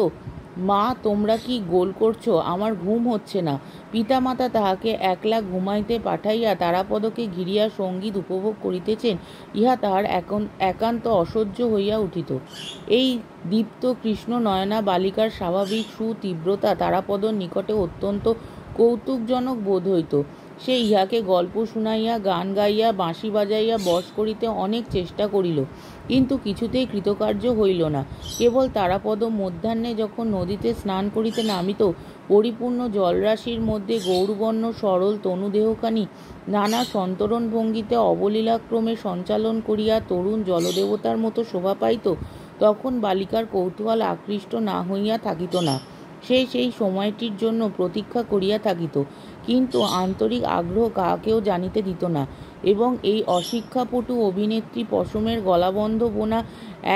মা, তোমরা কি গোল করছো? আমার ঘুম হচ্ছে না। পিতামাতা তাহাকে একলা ঘুমাইতে পাঠাইয়া তারাপদকে ঘিরিয়া সঙ্গীত উপভোগ করিতেছেন, ইহা তাহার একান্ত অসহ্য হইয়া উঠিত। এই দীপ্ত কৃষ্ণ নয়না বালিকার স্বাভাবিক সুতীব্রতা তারাপদর নিকটে অত্যন্ত কৌতুকজনক বোধ হইত। সে ইহাকে গল্প শুনাইয়া, গান গাইয়া, বাঁশি বাজাইয়া বশ করিতে অনেক চেষ্টা করিল, কিন্তু কিছুতেই কৃতকার্য হইল না। কেবল তারাপদ মধ্যাহ্নে যখন নদীতে স্নান করিতে নামিত পরিপূর্ণ জলরাশির মধ্যে গৌরবর্ণ সরল তনুদেহখানি নানা সন্তরণ ভঙ্গিতে অবলীলাক্রমে সঞ্চালন করিয়া তরুণ জলদেবতার মতো শোভা পাইত, তখন বালিকার কৌতূহল আকৃষ্ট না হইয়া থাকিত না। সে সেই সময়টির জন্য প্রতীক্ষা করিয়া থাকিত, কিন্তু আন্তরিক আগ্রহ কাহাকেও জানিতে দিত না, এবং এই অশিক্ষাপটু অভিনেত্রী পশমের গলাবন্ধ বোনা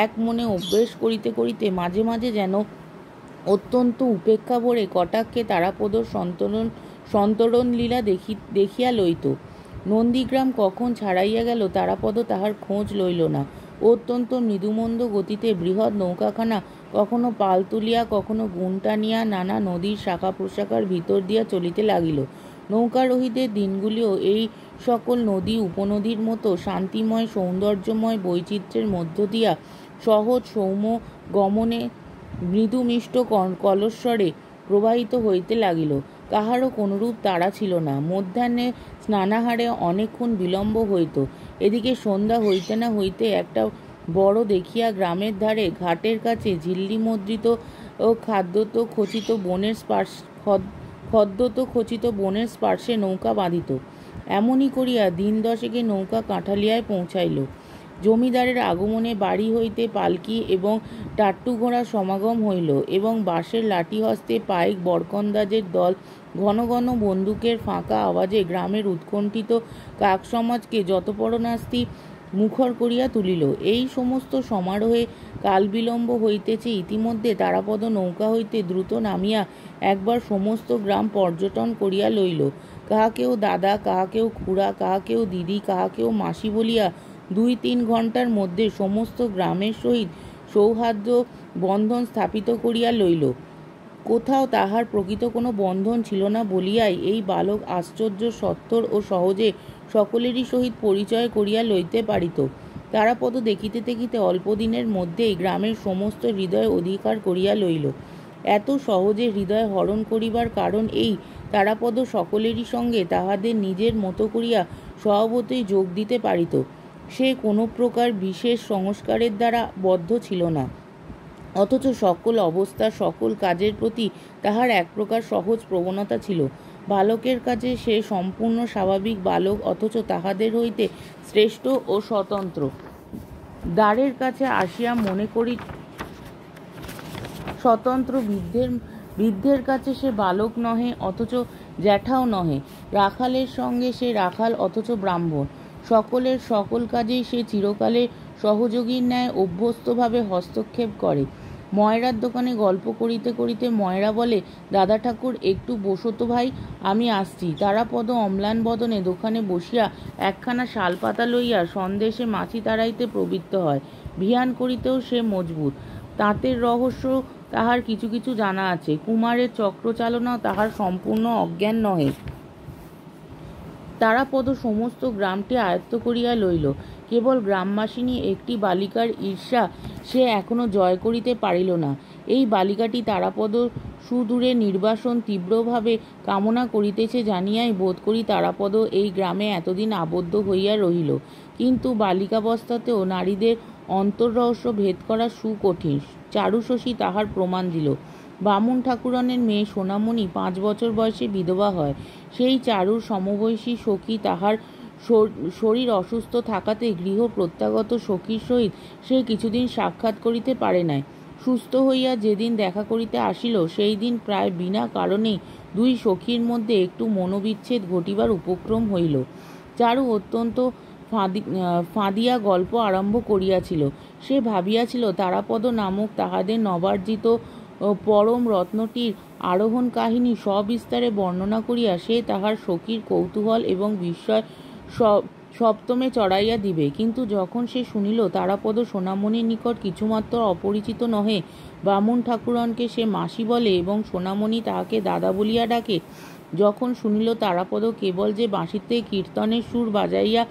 এক মনে অভ্যেস করিতে করিতে মাঝে মাঝে যেন অত্যন্ত উপেক্ষা ভরে কটাক্ষে তারাপদর সন্তরণ লীলা দেখিয়া লইত। নন্দীগ্রাম কখন ছাড়াইয়া গেল তারাপদ তাহার খোঁজ লইল না। অত্যন্ত মৃদুমন্দ গতিতে বৃহৎ নৌকাখানা কখনো পাল তুলিয়া কখনো গুণ টানিয়া নানা নদীর শাখা প্রশাখার ভিতর দিয়া চলিতে লাগিল। নৌকারোহীদের দিনগুলিও এই সকল নদী উপনদীর মতো শান্তিময় সৌন্দর্যময় বৈচিত্র্যের মধ্য দিয়া সহজ সৌম্য গমনে মৃদুমিষ্ট কলস্বরে প্রবাহিত হইতে লাগিল। কাহারও কোনরূপ তাড়া ছিল না। মধ্যাহ্নে স্নানাহারে অনেকক্ষণ বিলম্ব হইত। এদিকে সন্ধ্যা হইতে না হইতে একটা বড় দেখিয়া গ্রামের ধারে ঘাটের কাছে ঝিল্লি মুদ্রিত ও খদ্যোত খচিত বনের স্পার্শে নৌকা বাঁধিত। এমনি করিয়া দিন দশেকে নৌকা কাঁঠালিয়ায় পৌঁছাইল। জমিদারের আগমনে বাড়ি হইতে পালকি এবং টাট্টু ঘোড়ার সমাগম হইল, এবং বাঁশের লাঠি হস্তে পাইক বরকন্দাজের দল ঘন ঘন বন্দুকের ফাঁকা আওয়াজে গ্রামের উৎকণ্ঠিত কাক সমাজকে যতপরণাস্তি মুখর করিয়া তুলিল। এই সমস্ত সমারোহে কালবিলম্ব হইতেছে। ইতিমধ্যে তারাপদ নৌকা হইতে দ্রুত নামিয়া একবার সমস্ত গ্রাম পর্যটন করিয়া লইল। কাহাকেও দাদা, কাহাকেও খুড়া, কাহাকেও দিদি, কাহাকেও মাসি বলিয়া 2-3 ঘণ্টার মধ্যে সমস্ত গ্রামের সহিত সৌহার্দ্য বন্ধন স্থাপিত করিয়া লইল। কোথাও তাহার প্রকৃত কোনো বন্ধন ছিল না বলিয়াই এই বালক আশ্চর্য সত্বর ও সহজে সকলেরই সহিত পরিচয় করিয়া লইতে পারিত। তারাপদ দেখিতে দেখিতে অল্প দিনের মধ্যেই গ্রামের সমস্ত হৃদয় অধিকার করিয়া লইল। এত সহজে হৃদয় হরণ করিবার কারণ এই, তারাপদ সকলেরই সঙ্গে তাহাদের নিজের মতো করিয়া স্বভাবতই যোগ দিতে পারিত। সে কোনো প্রকার বিশেষ সংস্কারের দ্বারা বদ্ধ ছিল না, অথচ সকল অবস্থা সকল কাজের প্রতি তাহার এক প্রকার সহজ প্রবণতা ছিল। বালকের কাছে সে সম্পূর্ণ স্বাভাবিক বালক, অথচ তাহাদের হইতে শ্রেষ্ঠ ও স্বতন্ত্র। দ্বারের কাছে আসিয়া মনে করি স্বতন্ত্র বৃদ্ধের কাছে সে বালক নহে, অথচ জ্যাঠাও নহে। রাখালের সঙ্গে সে রাখাল, অথচ ব্রাহ্মণ। সকলের সকল কাজেই সে চিরকালের সহযোগীর ন্যায় অভ্যস্তভাবে হস্তক্ষেপ করে। ময়রার দোকানে গল্প করিতে করিতে ময়রা বলে, দাদা ঠাকুর, একটু বসো তো ভাই, আমি আসছি। তারাপদ অম্লান বদনে দোকানে বসিয়া একখানা শালপাতা লইয়া সন্দেশে মাছি তাড়াইতে প্রবৃত্ত হয়। ভিয়ান করিতেও সে মজবুত। তাঁতের রহস্য তাহার কিছু কিছু জানা আছে। কুমারের চক্রচালনাও তাহার সম্পূর্ণ অজ্ঞান নহে। তারাপদ সমস্ত গ্রামটি আয়ত্ত করিয়া লইল। কেবল গ্রামবাসিনী একটি বালিকার ঈর্ষা সে এখনো জয় করিতে পারিল না। এই বালিকাটি তারাপদ সুদূরে নির্বাসন তীব্রভাবে কামনা করিতেছে জানিয়াই বোধ করি তারাপদ এই গ্রামে এতদিন আবদ্ধ হইয়া রহিল। কিন্তু বালিকাবস্থাতেও নারীদের অন্তর্রহস্য ভেদ করা সুকঠিন। চারুশশী তাহার প্রমাণ দিল। বামুন ঠাকুরনের মেয়ে সোনামণি 5 বছর বয়সে বিধবা হয়। সেই চারুর সমবয়সী সখী তাহার শরীর অসুস্থ থাকাতে গৃহ প্রত্যাগত সখীর সহিত সে কিছুদিন সাক্ষাৎ করিতে পারে নাই। সুস্থ হইয়া যেদিন দেখা করিতে আসিল, সেই দিন প্রায় বিনা কারণেই 2 সখীর মধ্যে একটু মনোবিচ্ছেদ ঘটিবার উপক্রম হইল। চারু অত্যন্ত ফাঁদিয়া গল্প আরম্ভ করিয়াছিল। সে ভাবিয়াছিল তারাপদ নামক তাহাদের নবার্জিত পরম রত্নটির আরোহণ কাহিনী সবিস্তারে বর্ণনা করিয়া সে তাহার সখীর কৌতূহল এবং বিস্ময় সপ্তমে চড়াইয়া দিবে। কিন্তু যখন সে শুনিল তারাপদ সোনামণির নিকট কিছুমাত্র অপরিচিত নহে, বামুন ঠাকুরনকে সে মাসি বলে এবং সোনামণি তাহাকে দাদা বলিয়া ডাকে, যখন শুনিল তারাপদ কেবল যে বাঁশিতে কীর্তনের সুর বাজাইয়া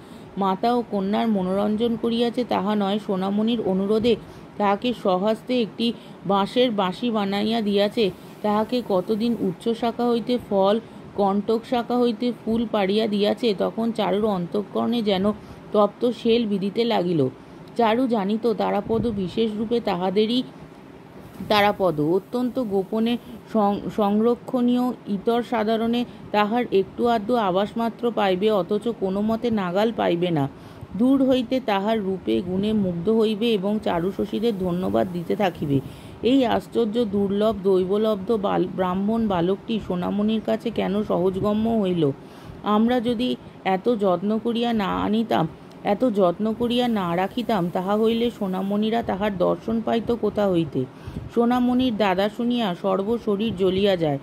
মাতা ও কন্যার মনোরঞ্জন করিয়াছে তাহা নয়, সোনামণির অনুরোধে তাহাকে স্বহস্তে একটি বাঁশের বাঁশি বানাইয়া দিয়াছে, তাহাকে কতদিন উচ্চ শাখা হইতে ফল, কণ্টক শাখা হইতে ফুল পাড়িয়া দিয়াছে, তখন চারুর অন্তঃকরণে যেন তপ্ত শেল বিঁধিতে লাগিল। চারু জানিত তারাপদ বিশেষ রূপে তাহাদেরই তারাপদ অত্যন্ত গোপনে সংরক্ষণীয় ইতর সাধারণে তাহার একটু আধটু আভাসমাত্র পাইবে, অথচ কোনো মতে নাগাল পাইবে না। দূর হইতে তাহার রূপে গুণে মুগ্ধ হইবে এবং চারুশশীদের ধন্যবাদ দিতে থাকিবে। এই আশ্চর্য দুর্লভ দৈবলব্ধ ব্রাহ্মণ বালকটি সোনামণির কাছে কেন সহজগম্য হইল? আমরা যদি এত যত্ন করিয়া না আনিতাম, এত যত্ন করিয়া না রাখিতাম, তাহা হইলে সোনামণিরা তাহার দর্শন পাইত কোথা হইতে? সোনামণির দাদা শুনিয়া সর্বশরীর জ্বলিয়া যায়।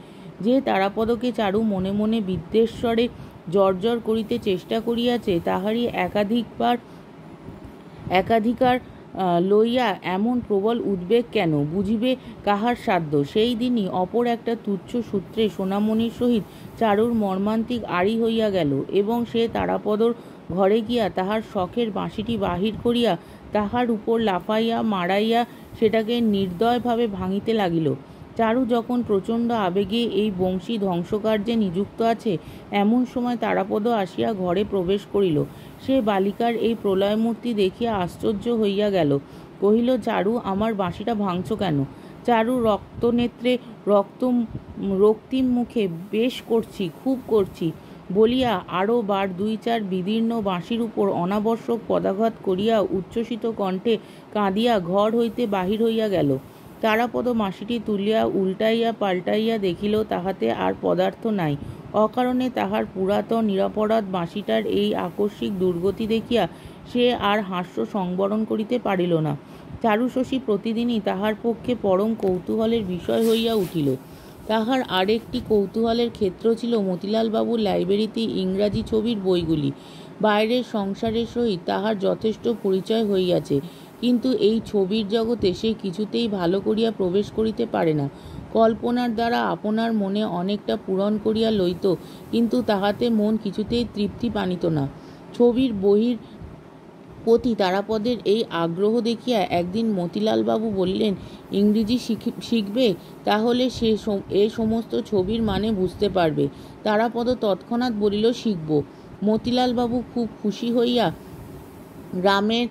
যে তারাপদকে চারু মনে মনে বিদ্বেষস্বরে জর্জর করিতে চেষ্টা করিয়াছে, তাহারই একাধিকার লইয়া এমন প্রবল উদ্বেগ কেন, বুঝিবে কাহার সাধ্য? সেই দিনই অপর একটা তুচ্ছ সূত্রে সোনামণির সহিত চারুর মর্মান্তিক আড়ি হইয়া গেল এবং সে তারাপদর ঘরে গিয়া তাহার শখের বাঁশিটি বাহির করিয়া তাহার উপর লাফাইয়া মারাইয়া সেটাকে নির্দয়ভাবে ভাঙিতে লাগিল। চারু যখন প্রচণ্ড আবেগে এই বংশী ধ্বংসকার্যে নিযুক্ত আছে, এমন সময় তারাপদ আসিয়া ঘরে প্রবেশ করিল। সে বালিকার এই প্রলয়মূর্তি দেখিয়া আশ্চর্য হইয়া গেল। কহিল, চারু, আমার বাঁশিটা ভাঙছ কেন? চারু রক্তনেত্রে রক্তিম মুখে, বেশ করছি, খুব করছি বলিয়া আরও বার দুই চার বিদীর্ণ বাঁশির উপর অনাবশ্যক পদাঘাত করিয়া উচ্ছ্বসিত কণ্ঠে কাঁদিয়া ঘর হইতে বাহির হইয়া গেল। তারাপদ বাঁশিটি তুলিয়া উল্টাইয়া পাল্টাইয়া দেখিল, তাহাতে আর পদার্থ নাই। অকারণে তাহার পুরাতন নিরপরাধ বাঁশিটার এই আকস্মিক দুর্গতি দেখিয়া সে আর হাস্য সংবরণ করিতে পারিল না। চারুশশী প্রতিদিনই তাহার পক্ষে পরম কৌতূহলের বিষয় হইয়া উঠিল। তাহার আরেকটি কৌতূহলের ক্ষেত্র ছিল মতিলালবাবুর লাইব্রেরিতে ইংরাজি ছবির বইগুলি। বাইরের সংসারের সহিত তাহার যথেষ্ট পরিচয় হইয়াছে, কিন্তু এই ছবির জগতে সে কিছুতেই ভালো করিয়া প্রবেশ করিতে পারে না। কল্পনার দ্বারা আপনার মনে অনেকটা পূরণ করিয়া লইত, কিন্তু তাহাতে মন কিছুতেই তৃপ্তি পানিত না। ছবির বহির প্রতি তারাপদের এই আগ্রহ দেখিয়া একদিন মতিলালবাবু বলিলেন, ইংরেজি শিখবে? তাহলে সে এ সমস্ত ছবির মানে বুঝতে পারবে। তারাপদ তৎক্ষণাৎ বলিল, শিখব। মতিলালবাবু খুব খুশি হইয়া গ্রামের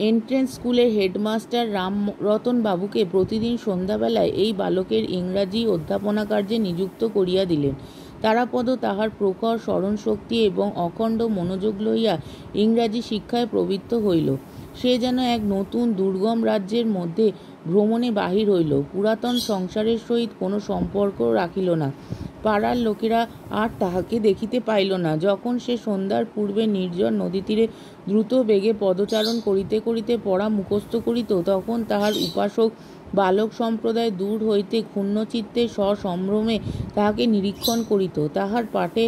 এন্ট্রেন্স স্কুলের হেডমাস্টার রামরতন বাবুকে প্রতিদিন সন্ধ্যাবেলায় এই বালকের ইংরাজি অধ্যাপনা কার্যে নিযুক্ত করিয়া দিলেন। তারাপদ তাহার প্রখর স্মরণশক্তি এবং অখণ্ড মনোযোগ লইয়া ইংরাজি শিক্ষায় প্রবৃত্ত হইল। সে যেন এক নতুন দুর্গম রাজ্যের মধ্যে ভ্রমণে বাহির হইল। পুরাতন সংসারের সহিত কোনো সম্পর্ক রাখিল না। পাড়ার লোকেরা আর তাহাকে দেখিতে পাইল না। যখন সে সন্ধ্যার পূর্বে নির্জন নদীতীরে দ্রুত বেগে পদচারণ করিতে করিতে পড়া মুখস্থ করিত, তখন তাহার উপাসক বালক সম্প্রদায় দূর হইতে ক্ষুণ্ণচিত্তে সসম্ভ্রমে তাহাকে নিরীক্ষণ করিত। তাহার পাঠে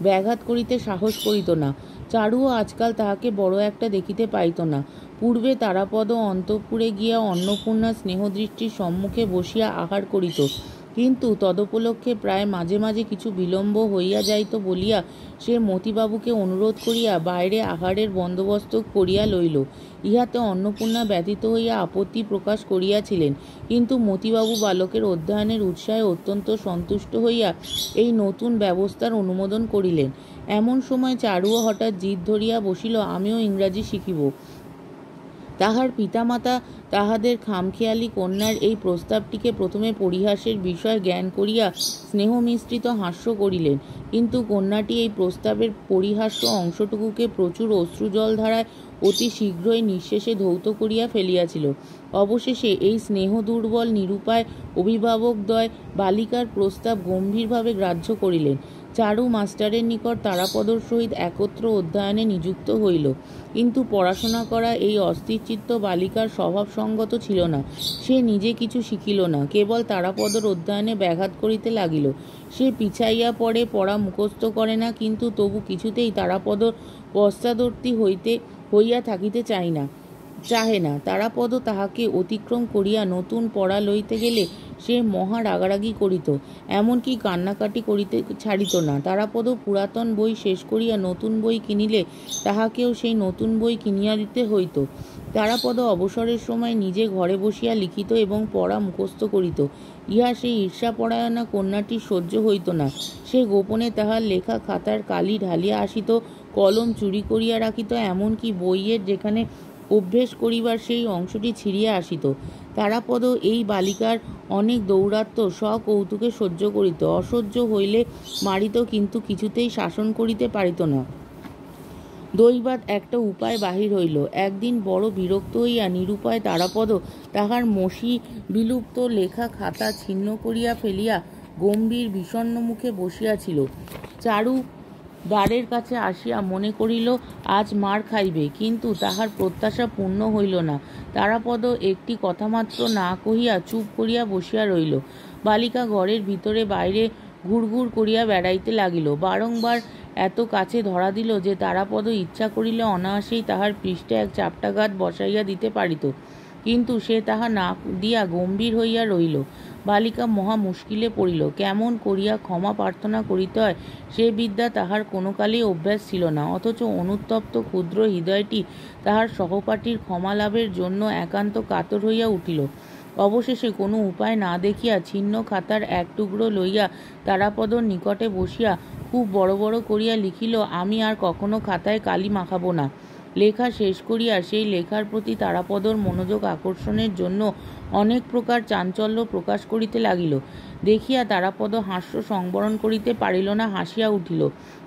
ব্যাঘাত করিতে সাহস করিত না। চারুও আজকাল তাহাকে বড় একটা দেখিতে পাইত না। পূর্বে তারাপদ অন্তঃপুরে গিয়া অন্নপূর্ণার স্নেহদৃষ্টির সম্মুখে বসিয়া আহার করিত, কিন্তু তদুপলক্ষে প্রায় মাঝে মাঝে কিছু বিলম্ব হইয়া যাইত বলিয়া সে মতিবাবুকে অনুরোধ করিয়া বাইরে আহারের বন্দোবস্ত করিয়া লইল। ইহাতে অন্নপূর্ণা ব্যথিত হইয়া আপত্তি প্রকাশ করিয়াছিলেন, কিন্তু মতিবাবু বালকের অধ্যয়নের উৎসাহে অত্যন্ত সন্তুষ্ট হইয়া এই নতুন ব্যবস্থার অনুমোদন করিলেন। এমন সময় চারুও হঠাৎ জিদ ধরিয়া বসিল, আমিও ইংরাজি শিখিব। তাহার পিতামাতা তাহাদের খামখেয়ালি কন্যার এই প্রস্তাবটিকে প্রথমে পরিহাসের বিষয় জ্ঞান করিয়া স্নেহমিশ্রিত হাস্য করিলেন, কিন্তু কন্যাটি এই প্রস্তাবের পরিহাস্য অংশটুকুকে প্রচুর অশ্রুজলধারায় অতি শীঘ্রই নিঃশেষে ধৌত করিয়া ফেলিয়াছিল। অবশেষে এই স্নেহ দুর্বল নিরুপায় অভিভাবকদ্বয় বালিকার প্রস্তাব গম্ভীরভাবে গ্রাহ্য করিলেন। চারু মাস্টারের নিকট তারাপদর সহিত একত্র অধ্যয়নে নিযুক্ত হইল, কিন্তু পড়াশোনা করা এই অস্থিরচিত্ত বালিকার স্বভাবসঙ্গত ছিল না। সে নিজে কিছু শিখিল না, কেবল তারাপদর অধ্যয়নে ব্যাঘাত করিতে লাগিল। সে পিছাইয়া পড়ে, পড়া মুখস্থ করে না, কিন্তু তবু কিছুতেই তারাপদর পশ্চাদবর্তী হইয়া থাকিতে চাহে না। তারাপদ তাহাকে অতিক্রম করিয়া নতুন পড়া লইতে গেলে সে মহা রাগারাগি করিত, এমনকি কান্নাকাটি করিতে ছাড়িত না। তারাপদ পুরাতন বই শেষ করিয়া নতুন বই কিনিলে তাহাকেও সেই নতুন বই কিনিয়া দিতে হইত। তারাপদ অবসরের সময় নিজে ঘরে বসিয়া লিখিত এবং পড়া মুখস্থ করিত। ইহা সেই ঈর্ষাপরায়ণা কন্যাটির সহ্য হইত না। সে গোপনে তাহার লেখা খাতার কালি ঢালিয়া আসিত, কলম চুরি করিয়া রাখিত, এমনকি বইয়ের যেখানে অভ্যেস করিবার সেই অংশটি ছিঁড়িয়া আসিত। তারাপদ এই বালিকার অনেক দৌরাত্ম্য সকৌতুকে সহ্য করিত, অসহ্য হইলে মারিত, কিন্তু কিছুতেই শাসন করিতে পারিত না। দৈবাৎ একটা উপায় বাহির হইল। একদিন বড় বিরক্ত হইয়া নিরুপায় তারাপদ তাহার মসি বিলুপ্ত লেখা খাতা ছিন্ন করিয়া ফেলিয়া গম্ভীর বিষণ্ণ মুখে বসিয়াছিল। চারু দ্বারের কাছে আসিয়া মনে করিল আজ মার খাইবে, কিন্তু তাহার প্রত্যাশা পূর্ণ হইল না। তারাপদ একটি কথামাত্র না কহিয়া চুপ করিয়া বসিয়া রহিল। বালিকা ঘরের ভিতরে বাইরে ঘুরঘুর করিয়া বেড়াইতে লাগিল। বারংবার এত কাছে ধরা দিল যে তারাপদ ইচ্ছা করিলে অনায়াসেই তাহার পৃষ্ঠে এক চাপটাঘাত বসাইয়া দিতে পারিত, কিন্তু সে তাহা না দিয়া গম্ভীর হইয়া রহিল। বালিকা মহা মুশকিলে পড়িল। কেমন করিয়া ক্ষমা প্রার্থনা করিতে হয় সে বিদ্যা তাহার কোনো কালেই অভ্যাস ছিল না, অথচ অনুতপ্ত ক্ষুদ্র হৃদয়টি তাহার সহপাঠীর ক্ষমা লাভের জন্য একান্ত কাতর হইয়া উঠিল। অবশেষে কোনো উপায় না দেখিয়া ছিন্ন খাতার এক টুকরো লইয়া তারাপদর নিকটে বসিয়া খুব বড় বড় করিয়া লিখিল, আমি আর কখনো খাতায় কালি মাখাবো না। লেখা শেষ করিয়া সেই লেখার প্রতি তারাপদর মনোযোগ আকর্ষণের জন্য অনেক প্রকার চাঞ্চল্য প্রকাশ করিতে লাগিল। দেখিয়া তারাপদ হাস্য সংবরণ করিতে পারিল না, হাসিয়া উঠিল।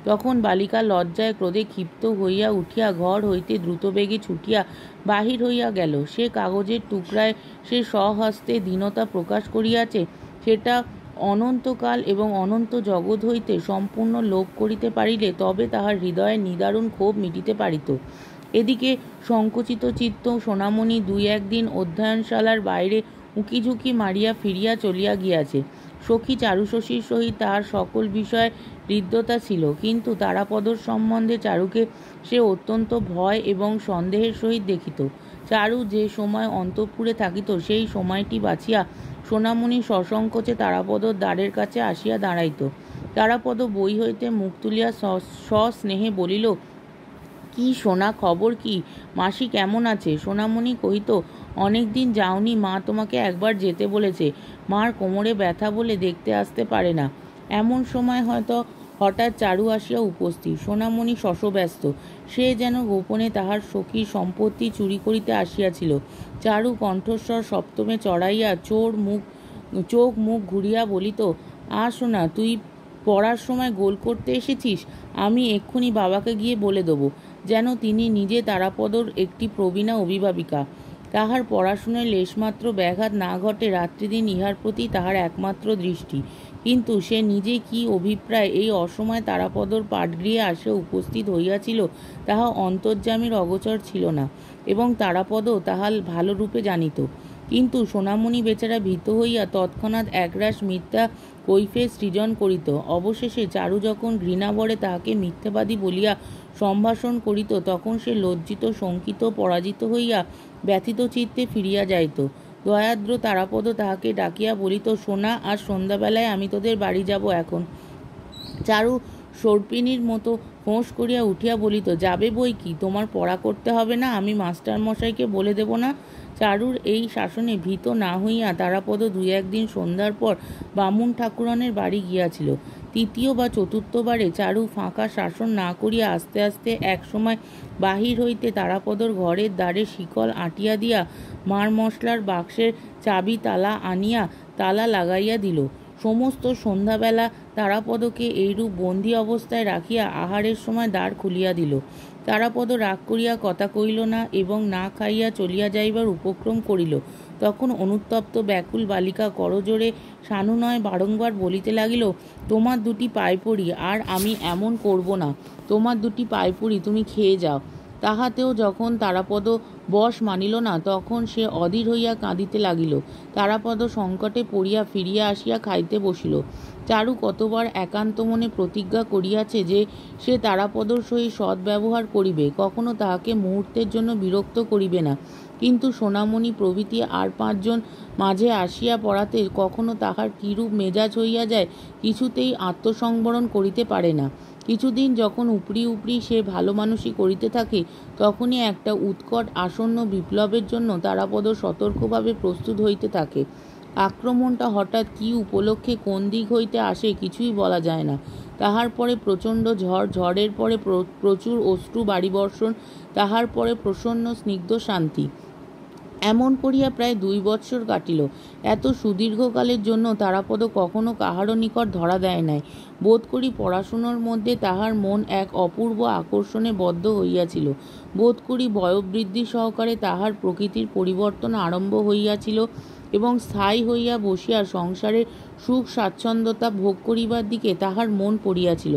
তখন বালিকা লজ্জায় ক্রোধে ক্ষিপ্ত হইয়া উঠিয়া ঘর হইতে দ্রুতবেগে ছুটিয়া বাহির হইয়া গেল। সে কাগজের টুকরায় সে স্বহস্তে দীনতা প্রকাশ করিয়াছে, সেটা অনন্তকাল এবং অনন্ত জগৎ হইতে সম্পূর্ণ লোপ করিতে পারিলে তবে তাহার হৃদয়ের নিদারুণ ক্ষোভ মিটিতে পারিত। এদিকে সংকুচিত চিত্ত সোনামণি দুই একদিন অধ্যয়নশালার বাইরে উঁকিঝুঁকি মারিয়া ফিরিয়া চলিয়া গিয়াছে। সখী চারুশশীর সহিত তাহার সকল বিষয়ে হৃদ্যতা ছিল, কিন্তু তারাপদর সম্বন্ধে চারুকে সে অত্যন্ত ভয় এবং সন্দেহের সহিত দেখিত। চারু যে সময় অন্তঃপুরে থাকিত সেই সময়টি বাছিয়া সোনামণি সসংকোচে তারাপদর দ্বারের কাছে আসিয়া দাঁড়াইত। তারাপদ বই হইতে মুখ তুলিয়া সস্নেহে বলিল, কি সোনা, খবর কি? মাসি কেমন আছে? সোনামণি কহিত, অনেক দিন যাওনি মা, তোমাকে একবার যেতে বলেছে। মার কোমরে ব্যথা বলে দেখতে আসতে পারে না। এমন সময় হঠাৎ চারু আসিয়া উপস্থিত। সোনামণি শশব্যস্ত। সে যেন গোপনে তাহার সখীর সম্পত্তি চুরি করিতে আসিয়াছিল। চারু কণ্ঠস্বর সপ্তমে চড়াইয়া চোখ মুখ ঘুরিয়া বলিত, সোনা, তুই পড়ার সময় গোল করতে এসেছিস? আমি এক্ষুনি বাবাকে গিয়ে বলে দেবো। যেন তিনি নিজে তারাপদর একটি প্রবীণা অভিভাবিকা। তাহার পড়াশুনায় লেশমাত্র ব্যাঘাত না ঘটে রাত্রিদিন ইহার প্রতি তাহার একমাত্র দৃষ্টি। কিন্তু সে নিজে কি অভিপ্রায় এই অসময়ে তারাপদর পাঠগৃহে আসিয়া উপস্থিত হইয়াছিল তাহা অন্তর্যামীর অগোচর ছিল না, এবং তারাপদও তাহা ভালোরূপে জানিত। কিন্তু সোনামণি বেচারা ভীত হইয়া তৎক্ষণাৎ একরাশ মিথ্যা কৈফিয়ত সৃজন করিত। অবশেষে চারু যখন ঘৃণাভরে তাহাকে মিথ্যাবাদী বলিয়া সম্ভাষণ করিত, তখন সে লজ্জিত, শঙ্কিত, পরাজিত হইয়া ব্যথিত চিত্তে ফিরিয়া যাইত। দয়ার্দ্র তারাপদ তাহাকে ডাকিয়া বলিত, সোনা, আজ সন্ধ্যাবেলায় আমি তোদের বাড়ি যাব এখন। চারু সর্পিণীর মতো ফোঁস করিয়া উঠিয়া বলিত, যাবে বই কি, তোমার পড়া করতে হবে না? আমি মাস্টারমশাইকে বলে দেব না? চারুর এই শাসনে ভীত না হইয়া তারাপদ দুই একদিন সন্ধ্যার পর বামুন ঠাকুরনের বাড়ি গিয়াছিল। তৃতীয় বা চতুর্থবারে চারু ফাঁকা শাসন না করিয়া আস্তে আস্তে এক সময় বাহির হইতে তারাপদর ঘরের দ্বারে শিকল আঁটিয়া দিয়া মার মশলার বাক্সের চাবি তালা আনিয়া তালা লাগাইয়া দিল। সমস্ত সন্ধ্যাবেলা তারাপদকে এইরূপ বন্দী অবস্থায় রাখিয়া আহারের সময় দ্বার খুলিয়া দিল। তারাপদ রাগ করিয়া কথা কহিল না এবং না খাইয়া চলিয়া যাইবার উপক্রম করিল। তখন অনুতপ্ত ব্যাকুল বালিকা করজোড়ে সানুনয়ে বারংবার বলিতে লাগিল, তোমার দুটি পায়ে পড়ি, আর আমি এমন করব না। তোমার দুটি পায়ে পড়ি, তুমি খেয়ে যাও। তাহাতেও যখন তারাপদ বশ মানিল না, তখন সে অধীর হইয়া কাঁদিতে লাগিল। তারাপদ সংকটে পড়িয়া ফিরিয়া আসিয়া খাইতে বসিল। চারু কতবার একান্ত মনে প্রতিজ্ঞা করিয়াছে যে সে তারাপদর সহিত সদ্ব্যবহার করিবে, কখনো তাহাকে মুহূর্তের জন্য বিরক্ত করিবে না। কিন্তু সোনামণি প্রভৃতি আর পাঁচজন মাঝে আসিয়া পড়াতে কখনো তাহার কিরূপ মেজাজ হইয়া যায় কিছুতেই আত্মসংবরণ করিতে পারে না। কিছুদিন যখন উপরি উপরি সে ভালো মানুষই করিতে থাকে, তখনই একটা উৎকট আসন্ন বিপ্লবের জন্য তারাপদ সতর্কভাবে প্রস্তুত হইতে থাকে। আক্রমণটা হঠাৎ কি উপলক্ষে কোন দিক হইতে আসে কিছুই বলা যায় না। তাহার পরে প্রচণ্ড ঝড়, ঝড়ের পরে প্রচুর অশ্রু বাড়িবর্ষণ, তাহার পরে প্রসন্ন স্নিগ্ধ শান্তি। এমন করিয়া প্রায় 2 বৎসর কাটিল। এত সুদীর্ঘকালের জন্য তারাপদ কখনো কাহারও নিকট ধরা দেয় নাই। বোধ করি পড়াশুনোর মধ্যে তাহার মন এক অপূর্ব আকর্ষণে বদ্ধ হইয়াছিল। বোধ করি বয়োবৃদ্ধি সহকারে তাহার প্রকৃতির পরিবর্তন আরম্ভ হইয়াছিল এবং স্থায়ী হইয়া বসিয়া সংসারের সুখ স্বাচ্ছন্দ্যতা ভোগ করিবার দিকে তাহার মন পড়িয়াছিল।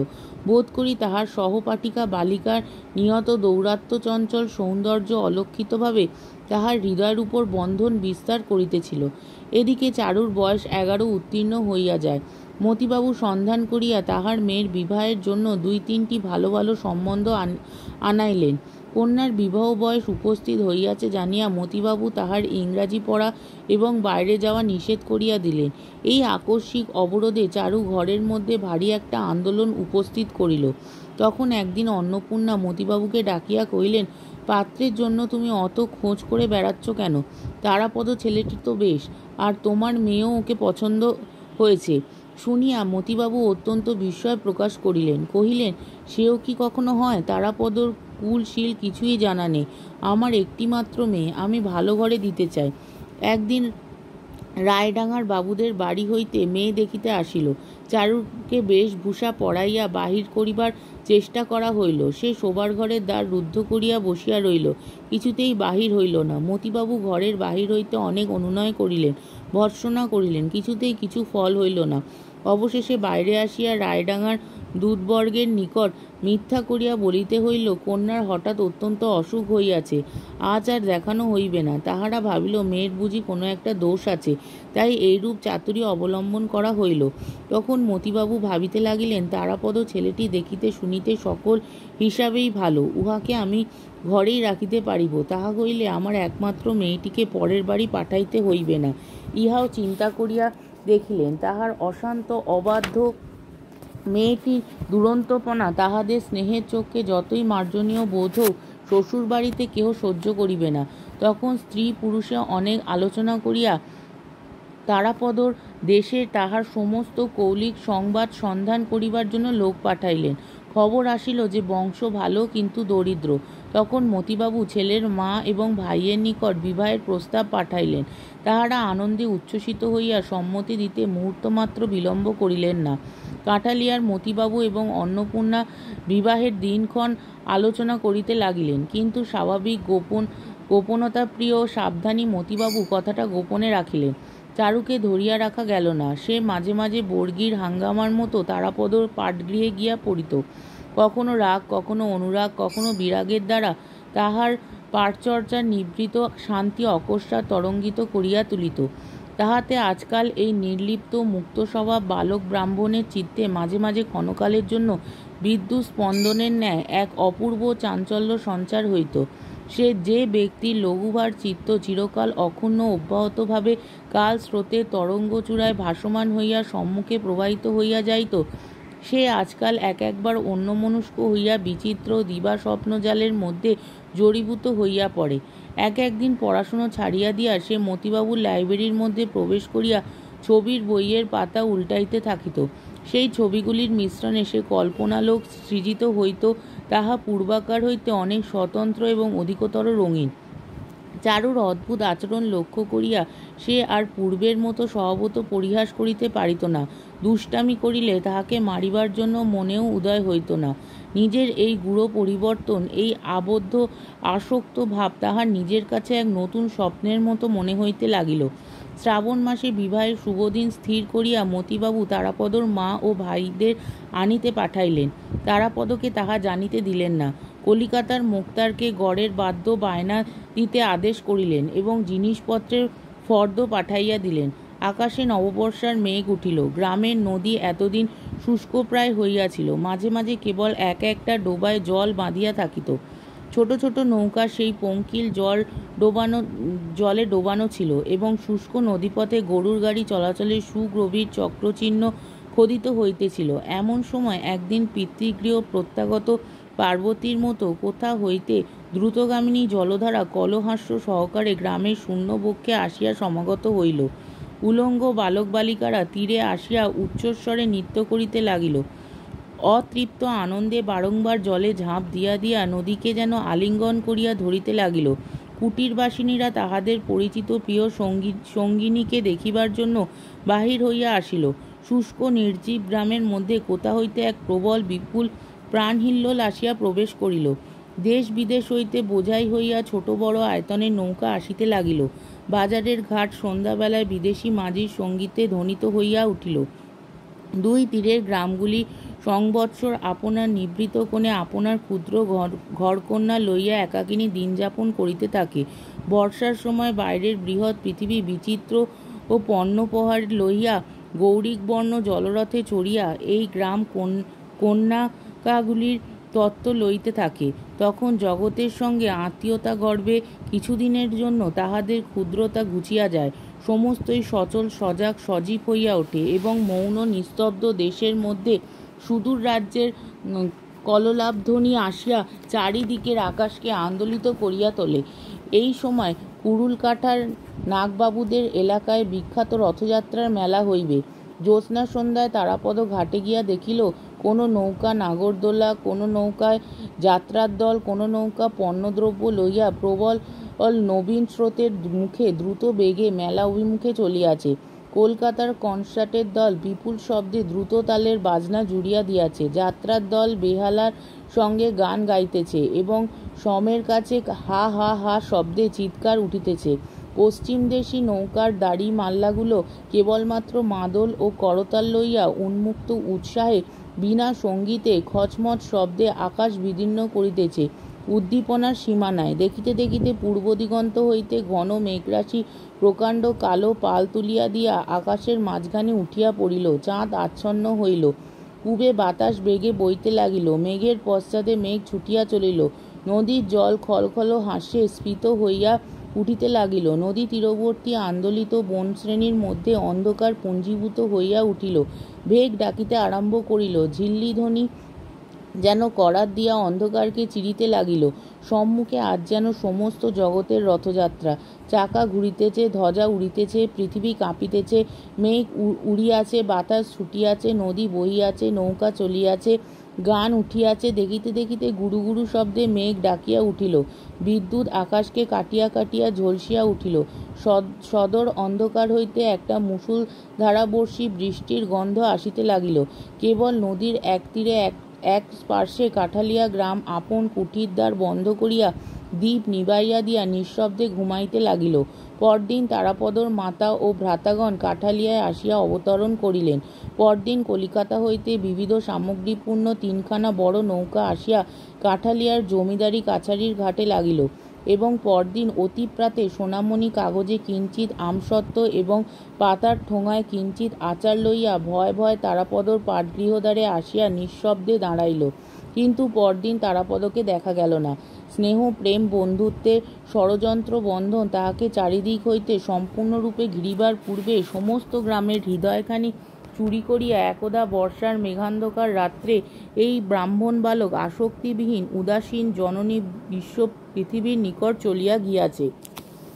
বোধ করি তাহার সহপাঠিকা বালিকার নিয়ত দৌরাত্ম্যচঞ্চল সৌন্দর্য অলক্ষিতভাবে তাহার হৃদয়ের উপর বন্ধন বিস্তার করিতেছিল। এদিকে চারুর বয়স 11 উত্তীর্ণ হইয়া যায়। মতিবাবু সন্ধান করিয়া তাহার মেয়ের বিবাহের জন্য 2-3টি ভালো ভালো সম্বন্ধ আনাইলেন। কন্যার বিবাহ বয়স উপস্থিত হইয়াছে জানিয়া মতিবাবু তাহার ইংরাজি পড়া এবং বাইরে যাওয়া নিষেধ করিয়া দিলেন। এই আকস্মিক অবরোধে চারু ঘরের মধ্যে ভারী একটা আন্দোলন উপস্থিত করিল। তখন একদিন অন্নপূর্ণা মতিবাবুকে ডাকিয়া কহিলেন, পাত্রের জন্য তুমি অত খোঁজ করে বেড়াচ্ছ কেন? তারাপদ ছেলেটি তো বেশ, আর তোমার মেয়েও ওকে পছন্দ হয়েছে। শুনিয়া মতিবাবু অত্যন্ত বিস্ময় প্রকাশ করিলেন। কহিলেন, সেও কি কখনো হয়? তারাপদর কুলশীল কিছুই জানা নেই। আমার একটিমাত্র মেয়ে, আমি ভালো ঘরে দিতে চাই। একদিন রায়ডাঙ্গার বাবুদের বাড়ি হইতে মেয়ে দেখিতে আসিল। চারুকে বেশভূষা পরাইয়া বাহির করিবার চেষ্টা করা হইল। সে শোবার ঘরের দ্বার রুদ্ধ করিয়া বসিয়া রহিল, কিছুতেই বাহির হইল না। মতিবাবু ঘরের বাহির হইতে অনেক অনুনয় করিলেন, ভর্ৎসনা করিলেন, কিছুতেই কিছু ফল হইল না। অবশেষে বাইরে আসিয়া রায়ডাঙ্গার দূতবর্গের নিকট মিথ্যা করিয়া বলিতে হইল, কন্যার হঠাৎ অত্যন্ত অসুখ হইয়াছে, আজ আর দেখানো হইবে না। তাহারা ভাবিল মেয়ের বুঝি কোনো একটা দোষ আছে, তাই এইরূপ চাতুরী অবলম্বন করা হইল। তখন মতিবাবু ভাবিতে লাগিলেন, তারাপদ ছেলেটি দেখিতে শুনিতে সকল হিসাবেই ভালো, উহাকে আমি ঘরেই রাখিতে পারিব। তাহা হইলে আমার একমাত্র মেয়েটিকে পরের বাড়ি পাঠাইতে হইবে না। ইহাও চিন্তা করিয়া দেখিলেন, তাহার অশান্ত অবাধ্য মেয়েটির দুরন্তপনা তাহাদের স্নেহের চোখকে যতই মার্জনীয় বোধ হোক শ্বশুর বাড়িতে কেহ সহ্য করিবে না। তখন স্ত্রী পুরুষে অনেক আলোচনা করিয়া তারাপদর দেশের তাহার সমস্ত কৌলিক সংবাদ সন্ধান করিবার জন্য লোক পাঠাইলেন। খবর আসিল যে বংশ ভালো কিন্তু দরিদ্র। তখন মতিবাবু ছেলের মা এবং ভাইয়ের নিকট বিবাহের প্রস্তাব পাঠাইলেন। তাহারা আনন্দে উচ্ছ্বসিত হইয়া সম্মতি দিতে মুহূর্তমাত্র বিলম্ব করিলেন না। কাঁঠালিয়ার মতিবাবু এবং অন্নপূর্ণা বিবাহের দিনক্ষণ আলোচনা করিতে লাগিলেন, কিন্তু স্বাভাবিক গোপনতাপ্রিয় সাবধানী মতিবাবু কথাটা গোপনে রাখিলেন। চারুকে ধরিয়া রাখা গেল না। সে মাঝে মাঝে বর্গির হাঙ্গামার মতো তারাপদর পাঠগৃহে গিয়া পড়িত। কখনো রাগ, কখনো অনুরাগ, কখনো বিরাগের দ্বারা তাহার পাঠচর্চার নিভৃত শান্তি অকস্মাৎ তরঙ্গিত করিয়া তুলিত। তাহাতে আজকাল এই নির্লিপ্ত মুক্ত স্বভাব বালক ব্রাহ্মণের চিত্তে মাঝে মাঝে ক্ষণকালের জন্য বিদ্যুৎ স্পন্দনের ন্যায় এক অপূর্ব চাঞ্চল্য সঞ্চার হইত। যে ব্যক্তির লঘুভার চিত্ত চিরকাল অক্ষুণ্ণ অব্যাহতভাবে কাল স্রোতের তরঙ্গচূড়ায় ভাসমান হইয়া সম্মুখে প্রবাহিত হইয়া যাইত, সে আজকাল একবার অন্যমনস্ক হইয়া বিচিত্র দিবা স্বপ্নজালের মধ্যে জড়ীভূত হইয়া পড়ে। একদিন পড়াশুনো ছাড়িয়া দিয়া সে মতিবাবুর লাইব্রেরির মধ্যে প্রবেশ করিয়া ছবির বইয়ের পাতা উল্টাইতে থাকিত। সেই ছবিগুলির মিশ্রণে সে কল্পনালোক সৃজিত হইত, তাহা পূর্বাকার হইতে অনেক স্বতন্ত্র এবং অধিকতর রঙিন। চারুর অদ্ভুত আচরণ লক্ষ্য করিয়া সে আর পূর্বের মতো স্বভাবত পরিহাস করিতে পারিত না। দুষ্টামি করিলে তাহাকে মারিবার জন্য মনেও উদয় হইত না। নিজের এই গূঢ় পরিবর্তন, এই আবদ্ধ আসক্ত ভাব তাহার নিজের কাছে এক নতুন স্বপ্নের মতো মনে হইতে লাগিল। শ্রাবণ মাসে বিবাহের শুভদিন স্থির করিয়া মতিবাবু তারাপদর মা ও ভাইদের আনিতে পাঠাইলেন। তারাপদকে তাহা জানিতে দিলেন না। কলিকাতার মোক্তারকে গড়ের বাদ্য বায়না দিতে আদেশ করিলেন এবং জিনিসপত্রের ফর্দ পাঠাইয়া দিলেন। আকাশে নববর্ষার মেঘ উঠিল। গ্রামের নদী এতদিন শুষ্কপ্রায় হইয়াছিল। মাঝে মাঝে কেবল একটা ডোবায় জল বাঁধিয়া থাকিত। ছোট ছোট নৌকা সেই পঙ্কিল জলে ডোবানো ছিল এবং শুষ্ক নদীপথে গরুর গাড়ি চলাচলের সুগভীর চক্রচিহ্ন খোদিত হইতেছিল। এমন সময় একদিন পিতৃগৃহ প্রত্যাগত পার্বতীর মতো কোথা হইতে দ্রুতগামিনী জলধারা কলহাস্য সহকারে গ্রামের শূন্য বক্ষে আসিয়া সমাগত হইল। উলঙ্গ বালক বালিকারা তীরে আসিয়া উচ্চস্বরে নৃত্য করিতে লাগিল। অতৃপ্ত আনন্দে বারংবার জলে ঝাঁপ দিয়া দিয়া নদীকে যেন আলিঙ্গন করিয়া ধরিতে লাগিল। কুটিরবাসিনীরা তাহাদের পরিচিত প্রিয় সঙ্গিনীকে দেখিবার জন্য বাহির হইয়া আসিল। শুষ্ক নির্জীব গ্রামের মধ্যে কোথা হইতে এক প্রবল বিপুল প্রাণহিল্লোল আসিয়া প্রবেশ করিল। দেশ বিদেশ হইতে বোঝাই হইয়া ছোট বড় আয়তনের নৌকা আসিতে লাগিল। বাজারের ঘাট সন্ধ্যাবেলায় বিদেশি মাঝির সঙ্গীতে ধ্বনিত হইয়া উঠিল। দুই তীরের গ্রামগুলি সংবৎসর আপনার নিভৃত কোণে আপনার ক্ষুদ্র ঘরকন্যা লইয়া একাকিনী দিন যাপন করিতে থাকে। বর্ষার সময় বাইরের বৃহৎ পৃথিবী বিচিত্র ও পণ্যপহার লইয়া গৌরিকবর্ণ জলরথে চড়িয়া এই গ্রাম কন্যাকাগুলির তত্ত্ব লইতে থাকে। তখন জগতের সঙ্গে আত্মীয়তা গর্বে কিছুদিনের জন্য তাহাদের ক্ষুদ্রতা ঘুচিয়া যায়। সমস্তই সচল সজাগ সজীব হইয়া ওঠে এবং মৌন নিস্তব্ধ দেশের মধ্যে সুদূর রাজ্যের কললাভধ্বনি আসিয়া চারিদিকের আকাশকে আন্দোলিত করিয়া তোলে। এই সময় কুড়ুলকাঠার নাগবাবুদের এলাকায় বিখ্যাত রথযাত্রার মেলা হইবে। জ্যোৎস্না সন্ধ্যায় তারাপদ ঘাটে গিয়া দেখিল, কোনো নৌকা নাগরদোলা, কোনো নৌকায় যাত্রার দল, কোনো নৌকা পণ্যদ্রব্য লইয়া প্রবল নবীন স্রোতের মুখে দ্রুত বেগে মেলা অভিমুখে চলিয়াছে। কলকাতার কনসার্টের দল বিপুল শব্দে দ্রুত তালের বাজনা জুড়িয়া দিয়াছে। যাত্রার দল বেহালার সঙ্গে গান গাইতেছে এবং সমের কাছে হা হা হা শব্দে চিৎকার উঠিতেছে। পশ্চিমদেশী নৌকার দাড়ি মাল্লাগুলো কেবলমাত্র মাদল ও করতাল লইয়া উন্মুক্ত উৎসাহে বিনা সঙ্গীতে খচমচ শব্দে আকাশ বিদীর্ণ করিতেছে। উদ্দীপনার সীমা নাই। দেখিতে দেখিতে পূর্ব দিগন্ত হইতে ঘন মেঘরাশি প্রকাণ্ড কালো পাল তুলিয়া দিয়া আকাশের মাঝখানে উঠিয়া পড়িল। চাঁদ আচ্ছন্ন হইল। পূবে বাতাস বেগে বইতে লাগিল। মেঘের পশ্চাতে মেঘ ছুটিয়া চলিল। নদীর জল খলখল হাস্যে স্ফীত হইয়া উঠিতে লাগিল। নদী তীরবর্তী আন্দোলিত বনশ্রেণীর মধ্যে অন্ধকার পুঞ্জীভূত হইয়া উঠিল। ভেগ ডাকিতে আরম্ভ করিল। ঝিল্লিধ্বনি যেন করাত দিয়া অন্ধকারকে চিরিতে লাগিল। সম্মুখে আজ যেন সমস্ত জগতের রথযাত্রা। চাকা ঘুরিতেছে, ধ্বজা উড়িতেছে, পৃথিবী কাঁপিতেছে, মেঘ উড়িয়াছে, বাতাস ছুটিয়াছে, নদী বহিয়াছে, নৌকা চলিয়াছে, গান উঠিয়াছে। দেখিতে দেখিতে গুরু গুরু শব্দে মেঘ ডাকিয়া উঠিল। বিদ্যুৎ আকাশকে কাটিয়া কাটিয়া ঝলসিয়া উঠিল। সদর অন্ধকার হইতে একটা মুষল ধারাবর্ষী বৃষ্টির গন্ধ আসিতে লাগিল। কেবল নদীর এক তীরে এক পার্শ্বে কাঠালিয়া গ্রাম আপন কুঠির দ্বার বন্ধ করিয়া দীপ নিবাইয়া দিয়া নিঃশব্দে ঘুমাইতে লাগিল। পরদিন তারাপদর মাতা ও ভ্রাতাগণ কাঠালিয়ায় আসিয়া অবতরণ করিলেন। পরদিন কলিকাতা হইতে বিবিধ সামগ্রীপূর্ণ তিনখানা বড় নৌকা আসিয়া কাঠালিয়ার জমিদারি কাছারির ঘাটে লাগিল এবং পরদিন অতি প্রাতে সোনামণি কাগজে কিঞ্চিত আমসত্ত্ব এবং পাতার ঠোঙায় কিঞ্চিত আচার লইয়া ভয় ভয় তারাপদর পাঠগৃহদ্বারে আসিয়া নিঃশব্দে দাঁড়াইল। কিন্তু পরদিন তারাপদকে দেখা গেল না। স্নেহ প্রেম বন্ধুত্বের ষড়যন্ত্র বন্ধন তাহাকে চারিদিক হইতে সম্পূর্ণরূপে ঘিরিবার পূর্বে সমস্ত গ্রামের হৃদয়খানি চুরি করিয়া একদা বর্ষার মেঘান্ধকার রাত্রে এই ব্রাহ্মণ বালক আসক্তিবিহীন উদাসীন জননী বিশ্ব পৃথিবীর নিকট চলিয়া গিয়াছে।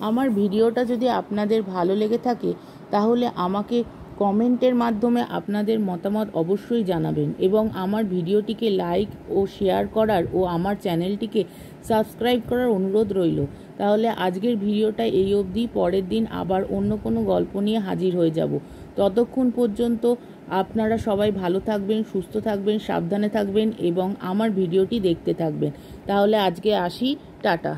আমার ভিডিওটা যদি আপনাদের ভালো লেগে থাকে তাহলে আমাকে কমেন্টের মাধ্যমে আপনাদের মতামত অবশ্যই জানাবেন এবং আমার ভিডিওটিকে লাইক ও শেয়ার করার ও আমার চ্যানেলটিকে সাবস্ক্রাইব করার অনুরোধ রইল। তাহলে আজকের ভিডিওটা এই অবধি। পরের দিন আবার অন্য কোনো গল্প নিয়ে হাজির হয়ে যাব। ততক্ষণ পর্যন্ত আপনারা সবাই ভালো থাকবেন, সুস্থ থাকবেন, সাবধানে থাকবেন এবং আমার ভিডিওটি দেখতে থাকবেন। তাহলে আজকে আসি, টাটা।